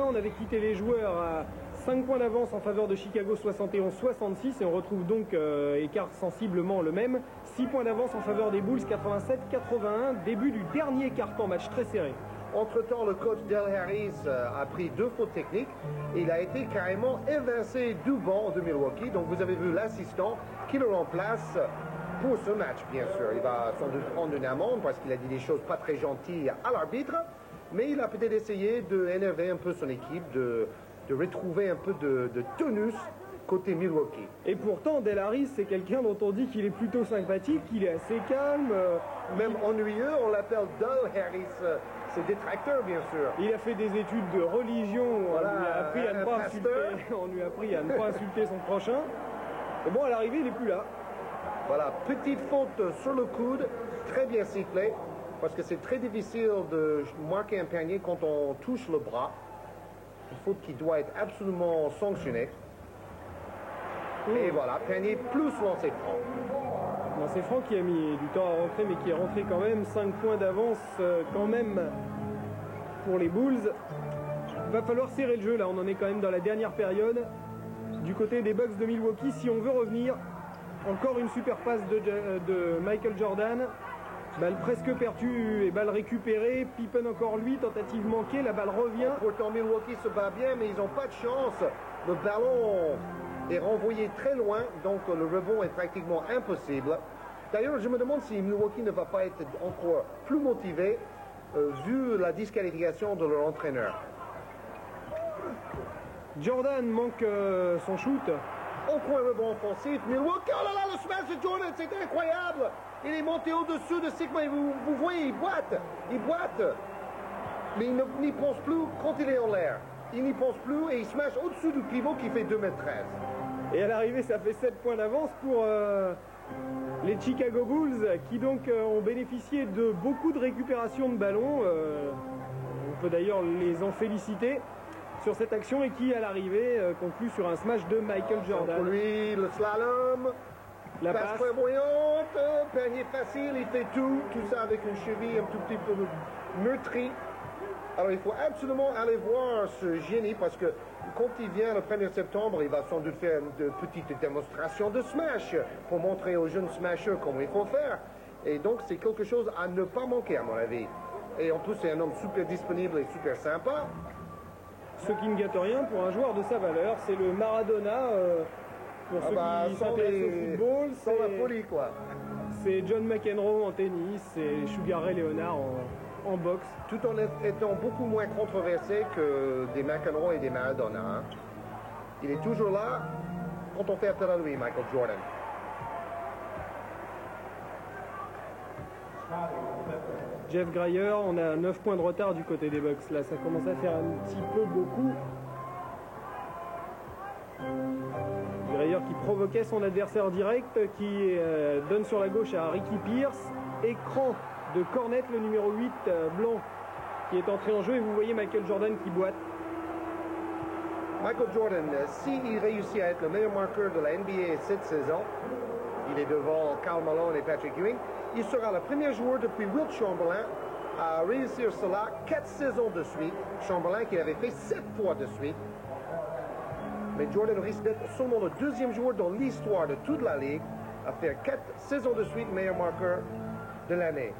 On avait quitté les joueurs à 5 points d'avance en faveur de Chicago, 71-66. Et on retrouve donc écart sensiblement le même. 6 points d'avance en faveur des Bulls, 87-81. Début du dernier carton, match très serré. Entre-temps, le coach Del Harris a pris 2 fautes techniques et il a été carrément évincé du banc de Milwaukee. Donc vous avez vu l'assistant qui le remplace pour ce match, bien sûr. Il va sans doute prendre une amende parce qu'il a dit des choses pas très gentilles à l'arbitre. Mais il a peut-être essayé d'énerver un peu son équipe, de retrouver un peu de tonus côté Milwaukee. Et pourtant, Del Harris, c'est quelqu'un dont on dit qu'il est plutôt sympathique, qu'il est assez calme. Même ennuyeux, on l'appelle Del Harris. C'est détracteur, bien sûr. Il a fait des études de religion. Voilà, on lui a appris à ne pas insulter. On lui a appris à ne pas insulter son prochain. Et bon, à l'arrivée, il n'est plus là. Voilà, petite faute sur le coude, très bien sifflé, parce que c'est très difficile de marquer un panier quand on touche le bras. Une faute qui doit être absolument sanctionnée. Et voilà, panier plus lancé franc. C'est Franck qui a mis du temps à rentrer, mais qui est rentré quand même. 5 points d'avance quand même pour les Bulls. Il va falloir serrer le jeu là, on en est quand même dans la dernière période. Du côté des Bucks de Milwaukee, si on veut revenir, encore une super passe de Michael Jordan. Balle presque perdue et balle récupérée. Pippen encore lui, tentative manquée, la balle revient. Pourtant Milwaukee se bat bien, mais ils n'ont pas de chance. Le ballon est renvoyé très loin, donc le rebond est pratiquement impossible. D'ailleurs, je me demande si Milwaukee ne va pas être encore plus motivé vu la disqualification de leur entraîneur. Jordan manque son shoot. Aucun rebond offensif. Milwaukee, oh là là, le smash de Jordan, c'est incroyable. Il est monté au-dessus de Sigma et vous voyez, il boite. Il boite. Mais il n'y pense plus quand il est en l'air. Il n'y pense plus et il smash au-dessus du pivot qui fait 2,13 m. Et à l'arrivée, ça fait 7 points d'avance pour les Chicago Bulls qui donc ont bénéficié de beaucoup de récupération de ballons. On peut d'ailleurs les en féliciter sur cette action et qui, à l'arrivée, conclut sur un smash de Michael Jordan. Pour lui, le slalom, la passe prévoyante, panier facile, il fait tout ça avec une cheville un tout petit peu meurtrie. Alors il faut absolument aller voir ce génie parce que quand il vient le 1er septembre, il va sans doute faire une petite démonstration de smash pour montrer aux jeunes smashers comment il faut faire. Et donc c'est quelque chose à ne pas manquer à mon avis. Et en plus c'est un homme super disponible et super sympa. Ce qui ne gâte rien pour un joueur de sa valeur, c'est le Maradona pour ceux qui s'intéressent au football. Sans la folie quoi. C'est John McEnroe en tennis, c'est Sugar Ray Leonard en boxe. Tout en étant beaucoup moins controversé que des McEnroe et des Maradona. Hein. Il est toujours là quand on fait appel à lui, Michael Jordan. Jeff Grayer, on a 9 points de retard du côté des Bucks. Là, ça commence à faire un petit peu beaucoup. Grayer qui provoquait son adversaire direct, qui donne sur la gauche à Ricky Pierce. Écran de Cornet, le numéro 8 blanc, qui est entré en jeu. Et vous voyez Michael Jordan qui boite. Michael Jordan, s'il réussit à être le meilleur marqueur de la NBA cette saison, il est devant Karl Malone et Patrick Ewing, il sera le premier joueur depuis Wilt Chamberlain à réussir cela 4 saisons de suite. Chamberlain qui avait fait 7 fois de suite. Mais Jordan risque d'être seulement le deuxième joueur dans l'histoire de toute la Ligue à faire 4 saisons de suite meilleur marqueur de l'année.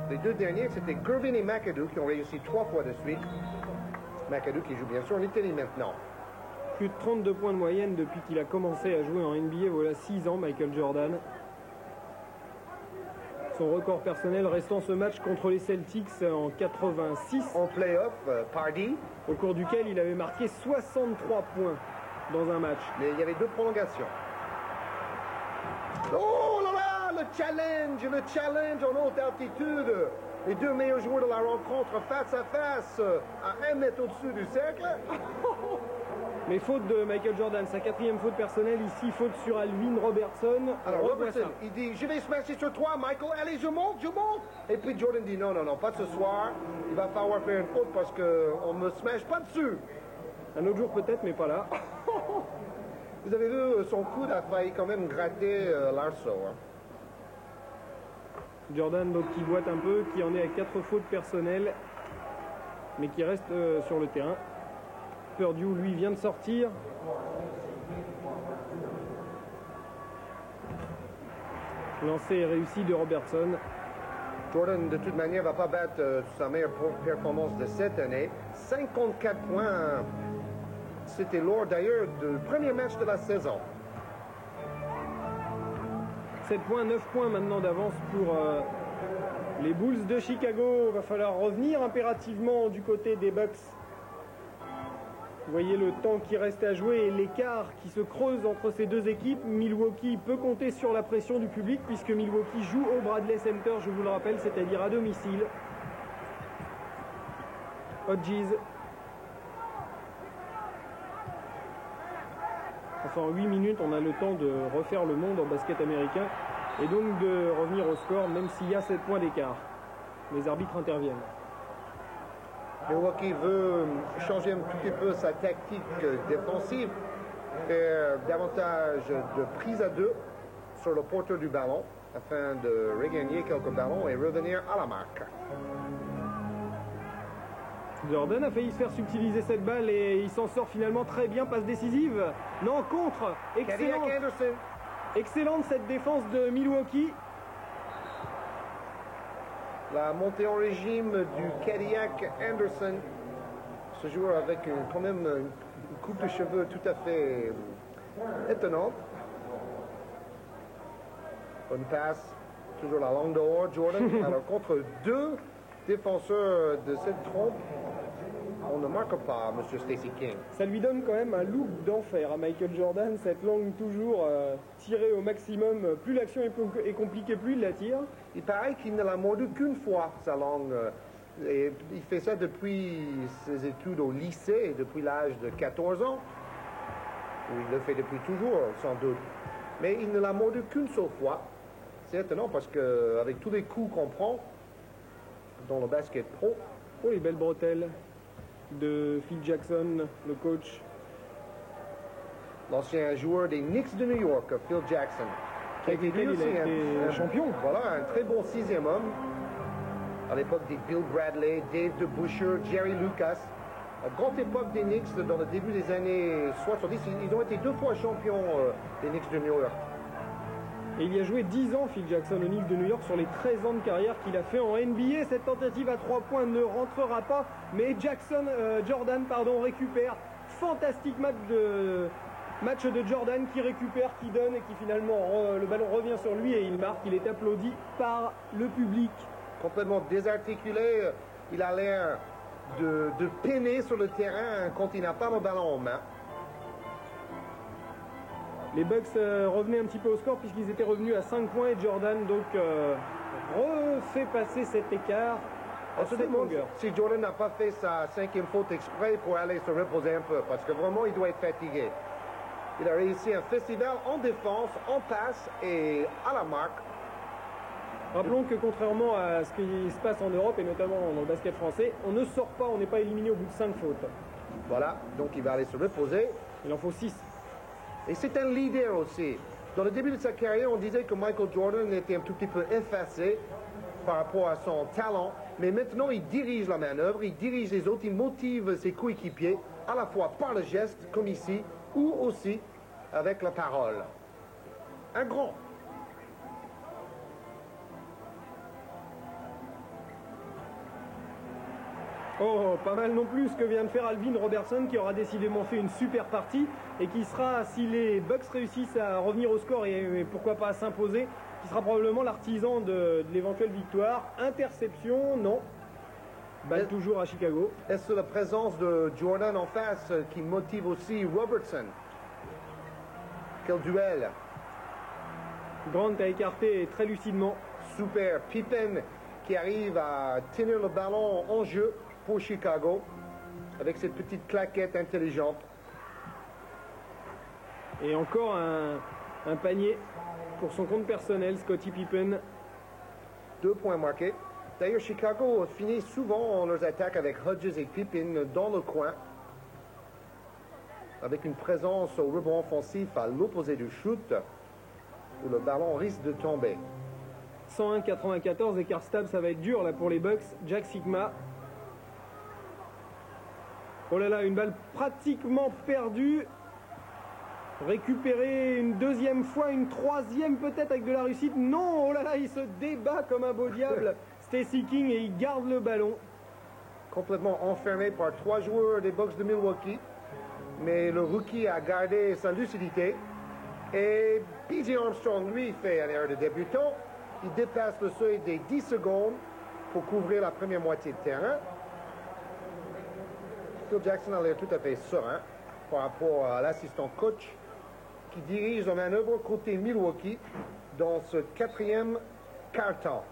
Les deux derniers, c'était Gervin et McAdoo qui ont réussi 3 fois de suite. McAdoo qui joue bien sûr en Italie maintenant. Plus de 32 points de moyenne depuis qu'il a commencé à jouer en NBA, voilà 6 ans, Michael Jordan. Son record personnel restant ce match contre les Celtics en 86. En playoff, Pardy. Au cours duquel il avait marqué 63 points dans un match. Mais il y avait 2 prolongations. Oh là là, le challenge en haute altitude. Les 2 meilleurs joueurs de la rencontre face à face à 1 mètre au-dessus du cercle. Mais faute de Michael Jordan, sa 4e faute personnelle ici, faute sur Alvin Robertson. Alors Robertson, il dit, je vais smasher sur toi, Michael, allez, je monte. Et puis Jordan dit, non, pas ce soir. Il va falloir faire une faute parce qu'on ne me smash pas dessus. Un autre jour peut-être, mais pas là. Vous avez vu, son coude a failli quand même gratter l'arceau. Hein. Jordan, donc, qui boite un peu, qui en est à 4 fautes personnelles, mais qui reste sur le terrain. Purdue, lui, vient de sortir. Lancé réussi de Robertson. Jordan, de toute manière, ne va pas battre sa meilleure performance de cette année. 54 points. C'était lors, d'ailleurs, du premier match de la saison. 7 points, 9 points maintenant d'avance pour les Bulls de Chicago. Il va falloir revenir impérativement du côté des Bucks. Vous voyez le temps qui reste à jouer et l'écart qui se creuse entre ces deux équipes. Milwaukee peut compter sur la pression du public puisque Milwaukee joue au Bradley Center, je vous le rappelle, c'est-à-dire à domicile. Hodges. Enfin, en 8 minutes, on a le temps de refaire le monde en basket américain et donc de revenir au score, même s'il y a 7 points d'écart. Les arbitres interviennent. Milwaukee veut changer un petit peu sa tactique défensive, faire davantage de prises à 2 sur le porteur du ballon afin de regagner quelques ballons et revenir à la marque. Jordan a failli se faire subtiliser cette balle et il s'en sort finalement très bien, passe décisive. Non, contre. Excellente cette défense de Milwaukee. La montée en régime du Cadillac Anderson, ce joueur avec quand même une coupe de cheveux tout à fait étonnante. Bonne passe, toujours la langue dehors, Jordan. Alors contre 2 défenseurs de cette trompe, on ne marque pas, M. Stacey King. Ça lui donne quand même un look d'enfer à Michael Jordan, cette langue toujours tirée au maximum. Plus l'action est compliquée, plus il la tire. Il paraît qu'il ne l'a mordu qu'une fois, sa langue. Et il fait ça depuis ses études au lycée, depuis l'âge de 14 ans. Ou il le fait depuis toujours, sans doute. Mais il ne l'a mordu qu'une seule fois. C'est étonnant parce qu'avec tous les coups qu'on prend dans le basket pro... Oh, les belles bretelles de Phil Jackson, le coach. L'ancien joueur des Knicks de New York, Phil Jackson. Avec lequel il a été champion. Voilà, un très bon 6e homme. À l'époque des Bill Bradley, Dave DeBusschere, Jerry Lucas. À grande époque des Knicks, dans le début des années 70, ils ont été 2 fois champions des Knicks de New York. Et il y a joué 10 ans, Phil Jackson, au Knicks de New York, sur les 13 ans de carrière qu'il a fait en NBA. Cette tentative à 3 points ne rentrera pas, mais Jordan récupère. Fantastique match de Jordan qui récupère, qui donne et qui finalement, le ballon revient sur lui et il marque. Il est applaudi par le public. Complètement désarticulé, il a l'air de peiner sur le terrain quand il n'a pas le ballon en main. Les Bucks revenaient un petit peu au score puisqu'ils étaient revenus à 5 points et Jordan donc refait passer cet écart. On se demande si Jordan n'a pas fait sa 5e faute exprès pour aller se reposer un peu parce que vraiment il doit être fatigué. Il a réussi un festival en défense, en passe et à la marque. Rappelons que contrairement à ce qui se passe en Europe et notamment dans le basket français, on ne sort pas, on n'est pas éliminé au bout de 5 fautes. Voilà, donc il va aller se reposer. Il en faut 6. Et c'est un leader aussi. Dans le début de sa carrière, on disait que Michael Jordan était un tout petit peu effacé par rapport à son talent. Mais maintenant, il dirige la manœuvre, il dirige les autres, il motive ses coéquipiers, à la fois par le geste, comme ici, ou aussi avec la parole. Un grand. Oh, pas mal non plus ce que vient de faire Alvin Robertson, qui aura décidément fait une super partie et qui sera, si les Bucks réussissent à revenir au score et pourquoi pas à s'imposer, qui sera probablement l'artisan de l'éventuelle victoire. Interception, non. Balle toujours à Chicago. Est-ce la présence de Jordan en face qui motive aussi Robertson? Quel duel! Grant a écarté très lucidement. Super. Pippen qui arrive à tenir le ballon en jeu pour Chicago avec cette petite claquette intelligente. Et encore un panier pour son compte personnel, Scottie Pippen. 2 points marqués. D'ailleurs, Chicago finit souvent leurs attaques avec Hodges et Pippen dans le coin, avec une présence au rebond offensif à l'opposé du shoot, où le ballon risque de tomber. 101-94, écart stable, ça va être dur là pour les Bucks. Jack Sigma. Oh là là, une balle pratiquement perdue. Récupéré une deuxième fois, une troisième peut-être avec de la réussite. Non, oh là là, il se débat comme un beau diable. Stacey King, et il garde le ballon. Complètement enfermé par 3 joueurs des Bucks de Milwaukee. Mais le rookie a gardé sa lucidité. Et PJ Armstrong, lui, fait une erreur de débutant. Il dépasse le seuil des 10 secondes pour couvrir la première moitié de terrain. Phil Jackson a l'air tout à fait serein par rapport à l'assistant coach qui dirige la manœuvre côté Milwaukee dans ce 4e quart-temps.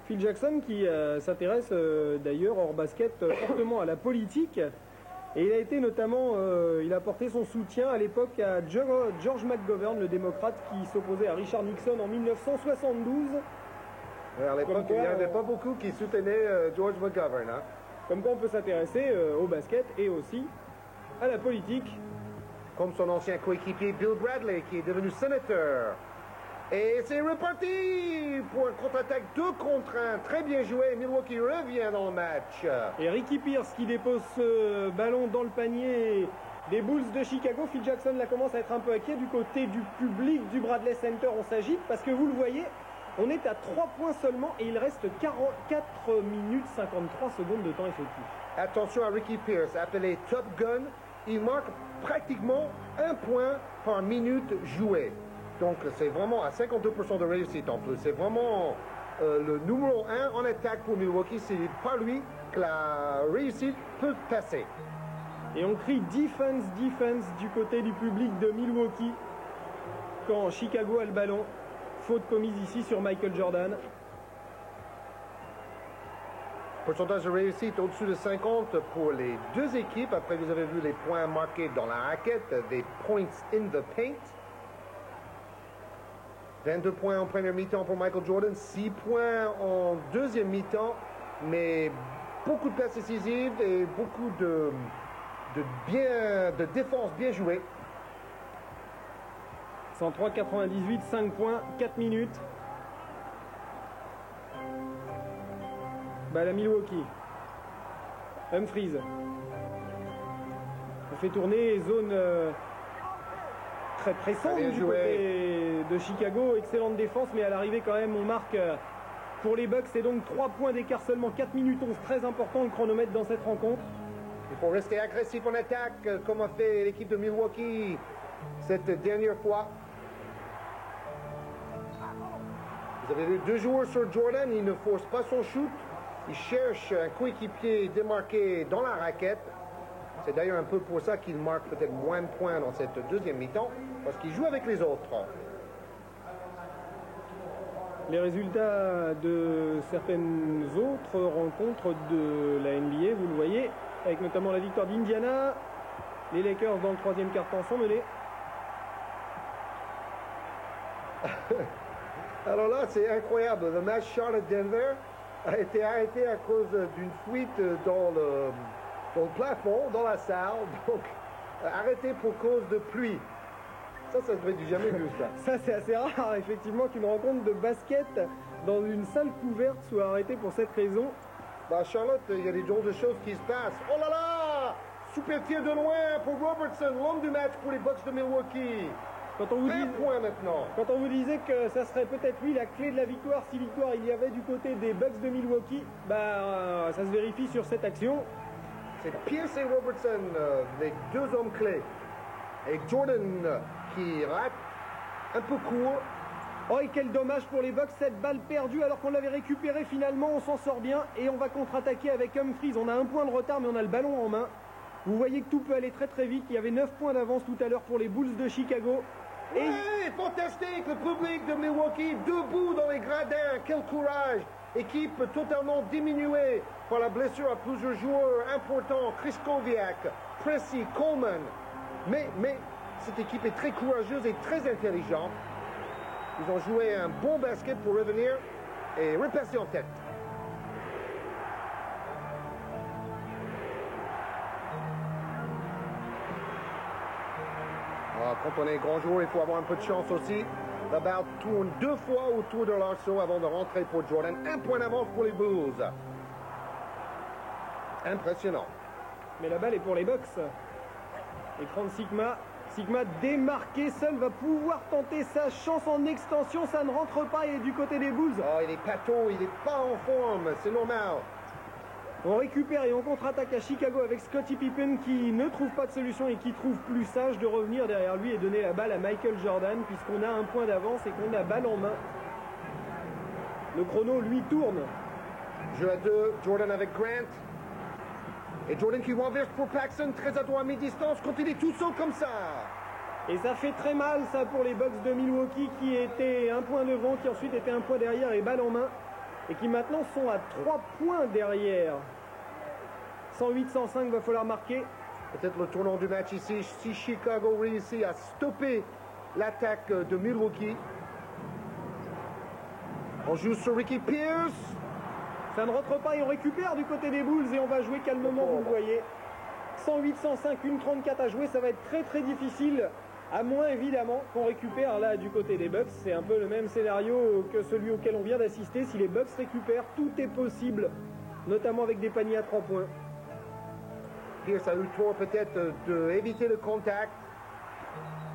Phil Jackson qui s'intéresse d'ailleurs hors basket fortement à la politique. Et il a été notamment, il a apporté son soutien à l'époque à George McGovern, le démocrate qui s'opposait à Richard Nixon en 1972. À l'époque, il n'y avait pas beaucoup qui soutenaient George McGovern. Hein? Comme quoi on peut s'intéresser au basket et aussi à la politique. Comme son ancien coéquipier Bill Bradley qui est devenu sénateur. Et c'est reparti pour un contre-attaque 2 contre 1. Très bien joué. Milwaukee revient dans le match. Et Ricky Pierce qui dépose ce ballon dans le panier des Bulls de Chicago. Phil Jackson là commence à être un peu inquiet du côté du public du Bradley Center. On s'agite parce que vous le voyez, on est à 3 points seulement et il reste 44 minutes 53 secondes de temps effectif. Attention à Ricky Pierce, appelé Top Gun. Il marque pratiquement 1 point par minute jouée. Donc c'est vraiment à 52% de réussite en plus. C'est vraiment le numéro 1 en attaque pour Milwaukee. C'est par lui que la réussite peut passer. Et on crie defense, defense du côté du public de Milwaukee quand Chicago a le ballon. Faute commise ici sur Michael Jordan. Pourcentage de réussite au-dessus de 50 pour les deux équipes. Après, vous avez vu les points marqués dans la raquette, des points in the paint. 22 points en première mi-temps pour Michael Jordan, 6 points en deuxième mi-temps, mais beaucoup de passes décisives et beaucoup de défense bien jouée. 103-98, 5 points, 4 minutes. Balle à Milwaukee. Humphries. On fait tourner, zone très pressante du côté de Chicago. Excellente défense, mais à l'arrivée quand même on marque pour les Bucks. C'est donc 3 points d'écart seulement, 4 minutes 11. Très important le chronomètre dans cette rencontre. Il faut rester agressif en attaque, comme a fait l'équipe de Milwaukee cette dernière fois. Vous avez vu 2 joueurs sur Jordan, il ne force pas son shoot. Il cherche un coéquipier démarqué dans la raquette. C'est d'ailleurs un peu pour ça qu'il marque peut-être moins de points dans cette deuxième mi-temps, parce qu'il joue avec les autres. Les résultats de certaines autres rencontres de la NBA, vous le voyez, avec notamment la victoire d'Indiana. Les Lakers dans le 3e quart-temps sont menés. Alors là, c'est incroyable. Le match Charlotte-Denver a été arrêté à cause d'une fuite dans le plafond, dans la salle. Donc, arrêté pour cause de pluie. Ça se serait jamais vu, ça. Ça, c'est assez rare, effectivement, qu'une rencontre de basket dans une salle couverte soit arrêtée pour cette raison. Bah, Charlotte, il y a des genres de choses qui se passent. Oh là là! Super tir de loin pour Robertson, l'homme du match pour les Bucks de Milwaukee. Quand on Un point maintenant. Quand on vous disait que ça serait peut-être lui la clé de la victoire, si victoire il y avait du côté des Bucks de Milwaukee, ça se vérifie sur cette action. C'est Pierce et Robertson, les deux hommes clés. Et Jordan qui rate un peu court. Oh, et quel dommage pour les Bucks, cette balle perdue alors qu'on l'avait récupérée finalement. On s'en sort bien et on va contre-attaquer avec Humphries. On a un point de retard mais on a le ballon en main. Vous voyez que tout peut aller très très vite. Il y avait 9 points d'avance tout à l'heure pour les Bulls de Chicago. Et fantastique, le public de Milwaukee debout dans les gradins, quel courage. Équipe totalement diminuée par la blessure à plusieurs joueurs importants, Chris Koviak, Pressey, Coleman. Mais cette équipe est très courageuse et très intelligente. Ils ont joué un bon basket pour revenir et repasser en tête. Quand on est grand joueur, il faut avoir un peu de chance aussi. La balle tourne 2 fois autour de l'arceau avant de rentrer pour Jordan. Un point d'avance pour les Bulls. Impressionnant. Mais la balle est pour les Bucks. Écran de Sigma. Sigma démarqué seul va pouvoir tenter sa chance en extension. Ça ne rentre pas, il est du côté des Bulls. Oh, il est pâteau, il n'est pas en forme. C'est normal. On récupère et on contre-attaque à Chicago avec Scottie Pippen qui ne trouve pas de solution et qui trouve plus sage de revenir derrière lui et donner la balle à Michael Jordan puisqu'on a un point d'avance et qu'on a balle en main. Le chrono lui tourne. Jeu à 2, Jordan avec Grant. Et Jordan qui renverse pour Paxson, très adroit à mi-distance quand il est tout seul comme ça. Et ça fait très mal ça pour les Bucks de Milwaukee qui étaient un point devant, qui ensuite étaient un point derrière et balle en main. Et qui maintenant sont à 3 points derrière. 108-105, va falloir marquer. Peut-être le tournant du match ici, si Chicago réussit à stopper l'attaque de Milwaukee. On joue sur Ricky Pierce. Ça ne rentre pas et on récupère du côté des Bulls et on va jouer calmement, vous le voyez. 108-105, 1:34 à jouer, ça va être très très difficile. À moins évidemment qu'on récupère là du côté des Bucks. C'est un peu le même scénario que celui auquel on vient d'assister. Si les Bucks récupèrent, tout est possible. Notamment avec des paniers à 3 points. Pierce a eu tort peut-être d'éviter le contact.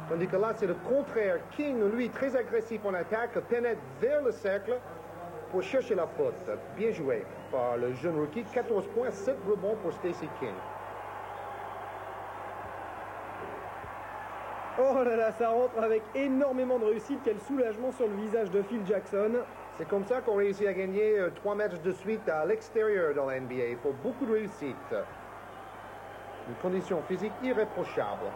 Tandis que là c'est le contraire. King, lui, très agressif en attaque, pénètre vers le cercle pour chercher la faute. Bien joué par le jeune rookie. 14 points, 7 rebonds pour Stacey King. Oh là là, ça rentre avec énormément de réussite. Quel soulagement sur le visage de Phil Jackson. C'est comme ça qu'on réussit à gagner 3 matchs de suite à l'extérieur dans la NBA. Il faut beaucoup de réussite. Une condition physique irréprochable.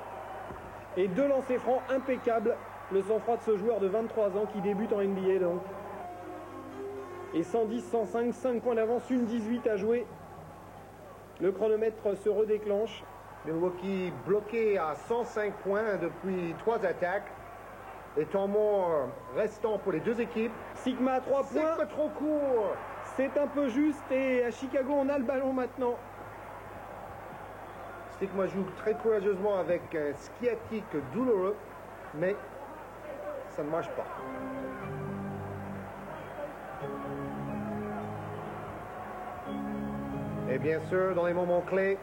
Et 2 lancers francs impeccables. Le sang-froid de ce joueur de 23 ans qui débute en NBA donc. Et 110-105, 5 points d'avance, 1:18 à jouer. Le chronomètre se redéclenche. Milwaukee bloqué à 105 points depuis 3 attaques. Les temps morts restants pour les deux équipes. Sigma à 3 points. C'est trop court. C'est un peu juste et à Chicago on a le ballon maintenant. Sigma joue très courageusement avec un sciatique douloureux, mais ça ne marche pas. Et bien sûr, dans les moments clés,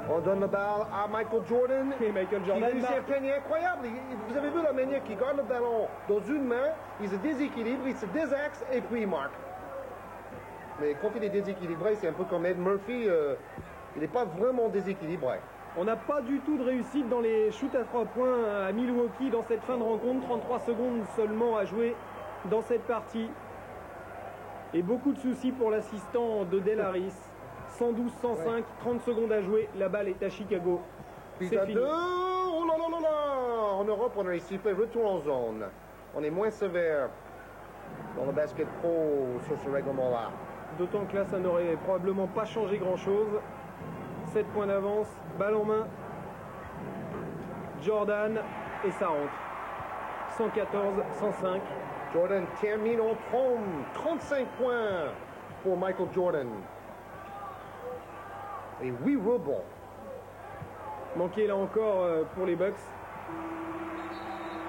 on donne le ballon à Michael Jordan. Et Michael Jordan qui réussit un panier incroyable. Vous avez vu la manière qu'il garde le ballon dans une main, il se déséquilibre, il se désaxe et puis il marque. Mais quand il est déséquilibré, c'est un peu comme Ed Murphy, il n'est pas vraiment déséquilibré. On n'a pas du tout de réussite dans les shoots à 3 points à Milwaukee dans cette fin de rencontre. 33 secondes seulement à jouer dans cette partie. Et beaucoup de soucis pour l'assistant de Del Harris. 112-105, 30 secondes à jouer. La balle est à Chicago. Puis C'est à fini. 2, oh là là là là. En Europe, on a les sifflets retour en zone. On est moins sévère dans le basket pro sur ce règlement-là. D'autant que là, ça n'aurait probablement pas changé grand-chose. 7 points d'avance, balle en main. Jordan, et ça rentre. 114-105. Jordan termine en trombe. 35 points pour Michael Jordan. Et 8 rebonds. Manqué là encore pour les Bucks.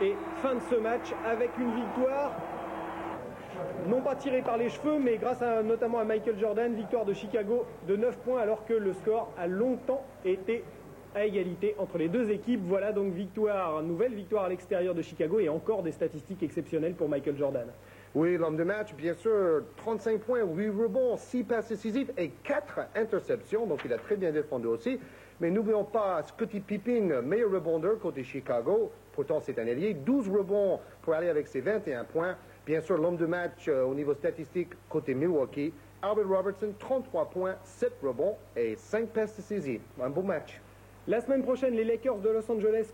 Et fin de ce match avec une victoire, non pas tirée par les cheveux, mais grâce notamment à Michael Jordan, victoire de Chicago de 9 points alors que le score a longtemps été à égalité entre les deux équipes. Voilà donc nouvelle victoire à l'extérieur de Chicago et encore des statistiques exceptionnelles pour Michael Jordan. Oui, l'homme de match, bien sûr, 35 points, 8 rebonds, 6 passes décisives et 4 interceptions. Donc, il a très bien défendu aussi. Mais n'oublions pas Scottie Pippen, meilleur rebondeur côté Chicago. Pourtant, c'est un ailier. 12 rebonds pour aller avec ses 21 points. Bien sûr, l'homme de match au niveau statistique côté Milwaukee. Albert Robertson, 33 points, 7 rebonds et 5 passes décisives. Un beau match. La semaine prochaine, les Lakers de Los Angeles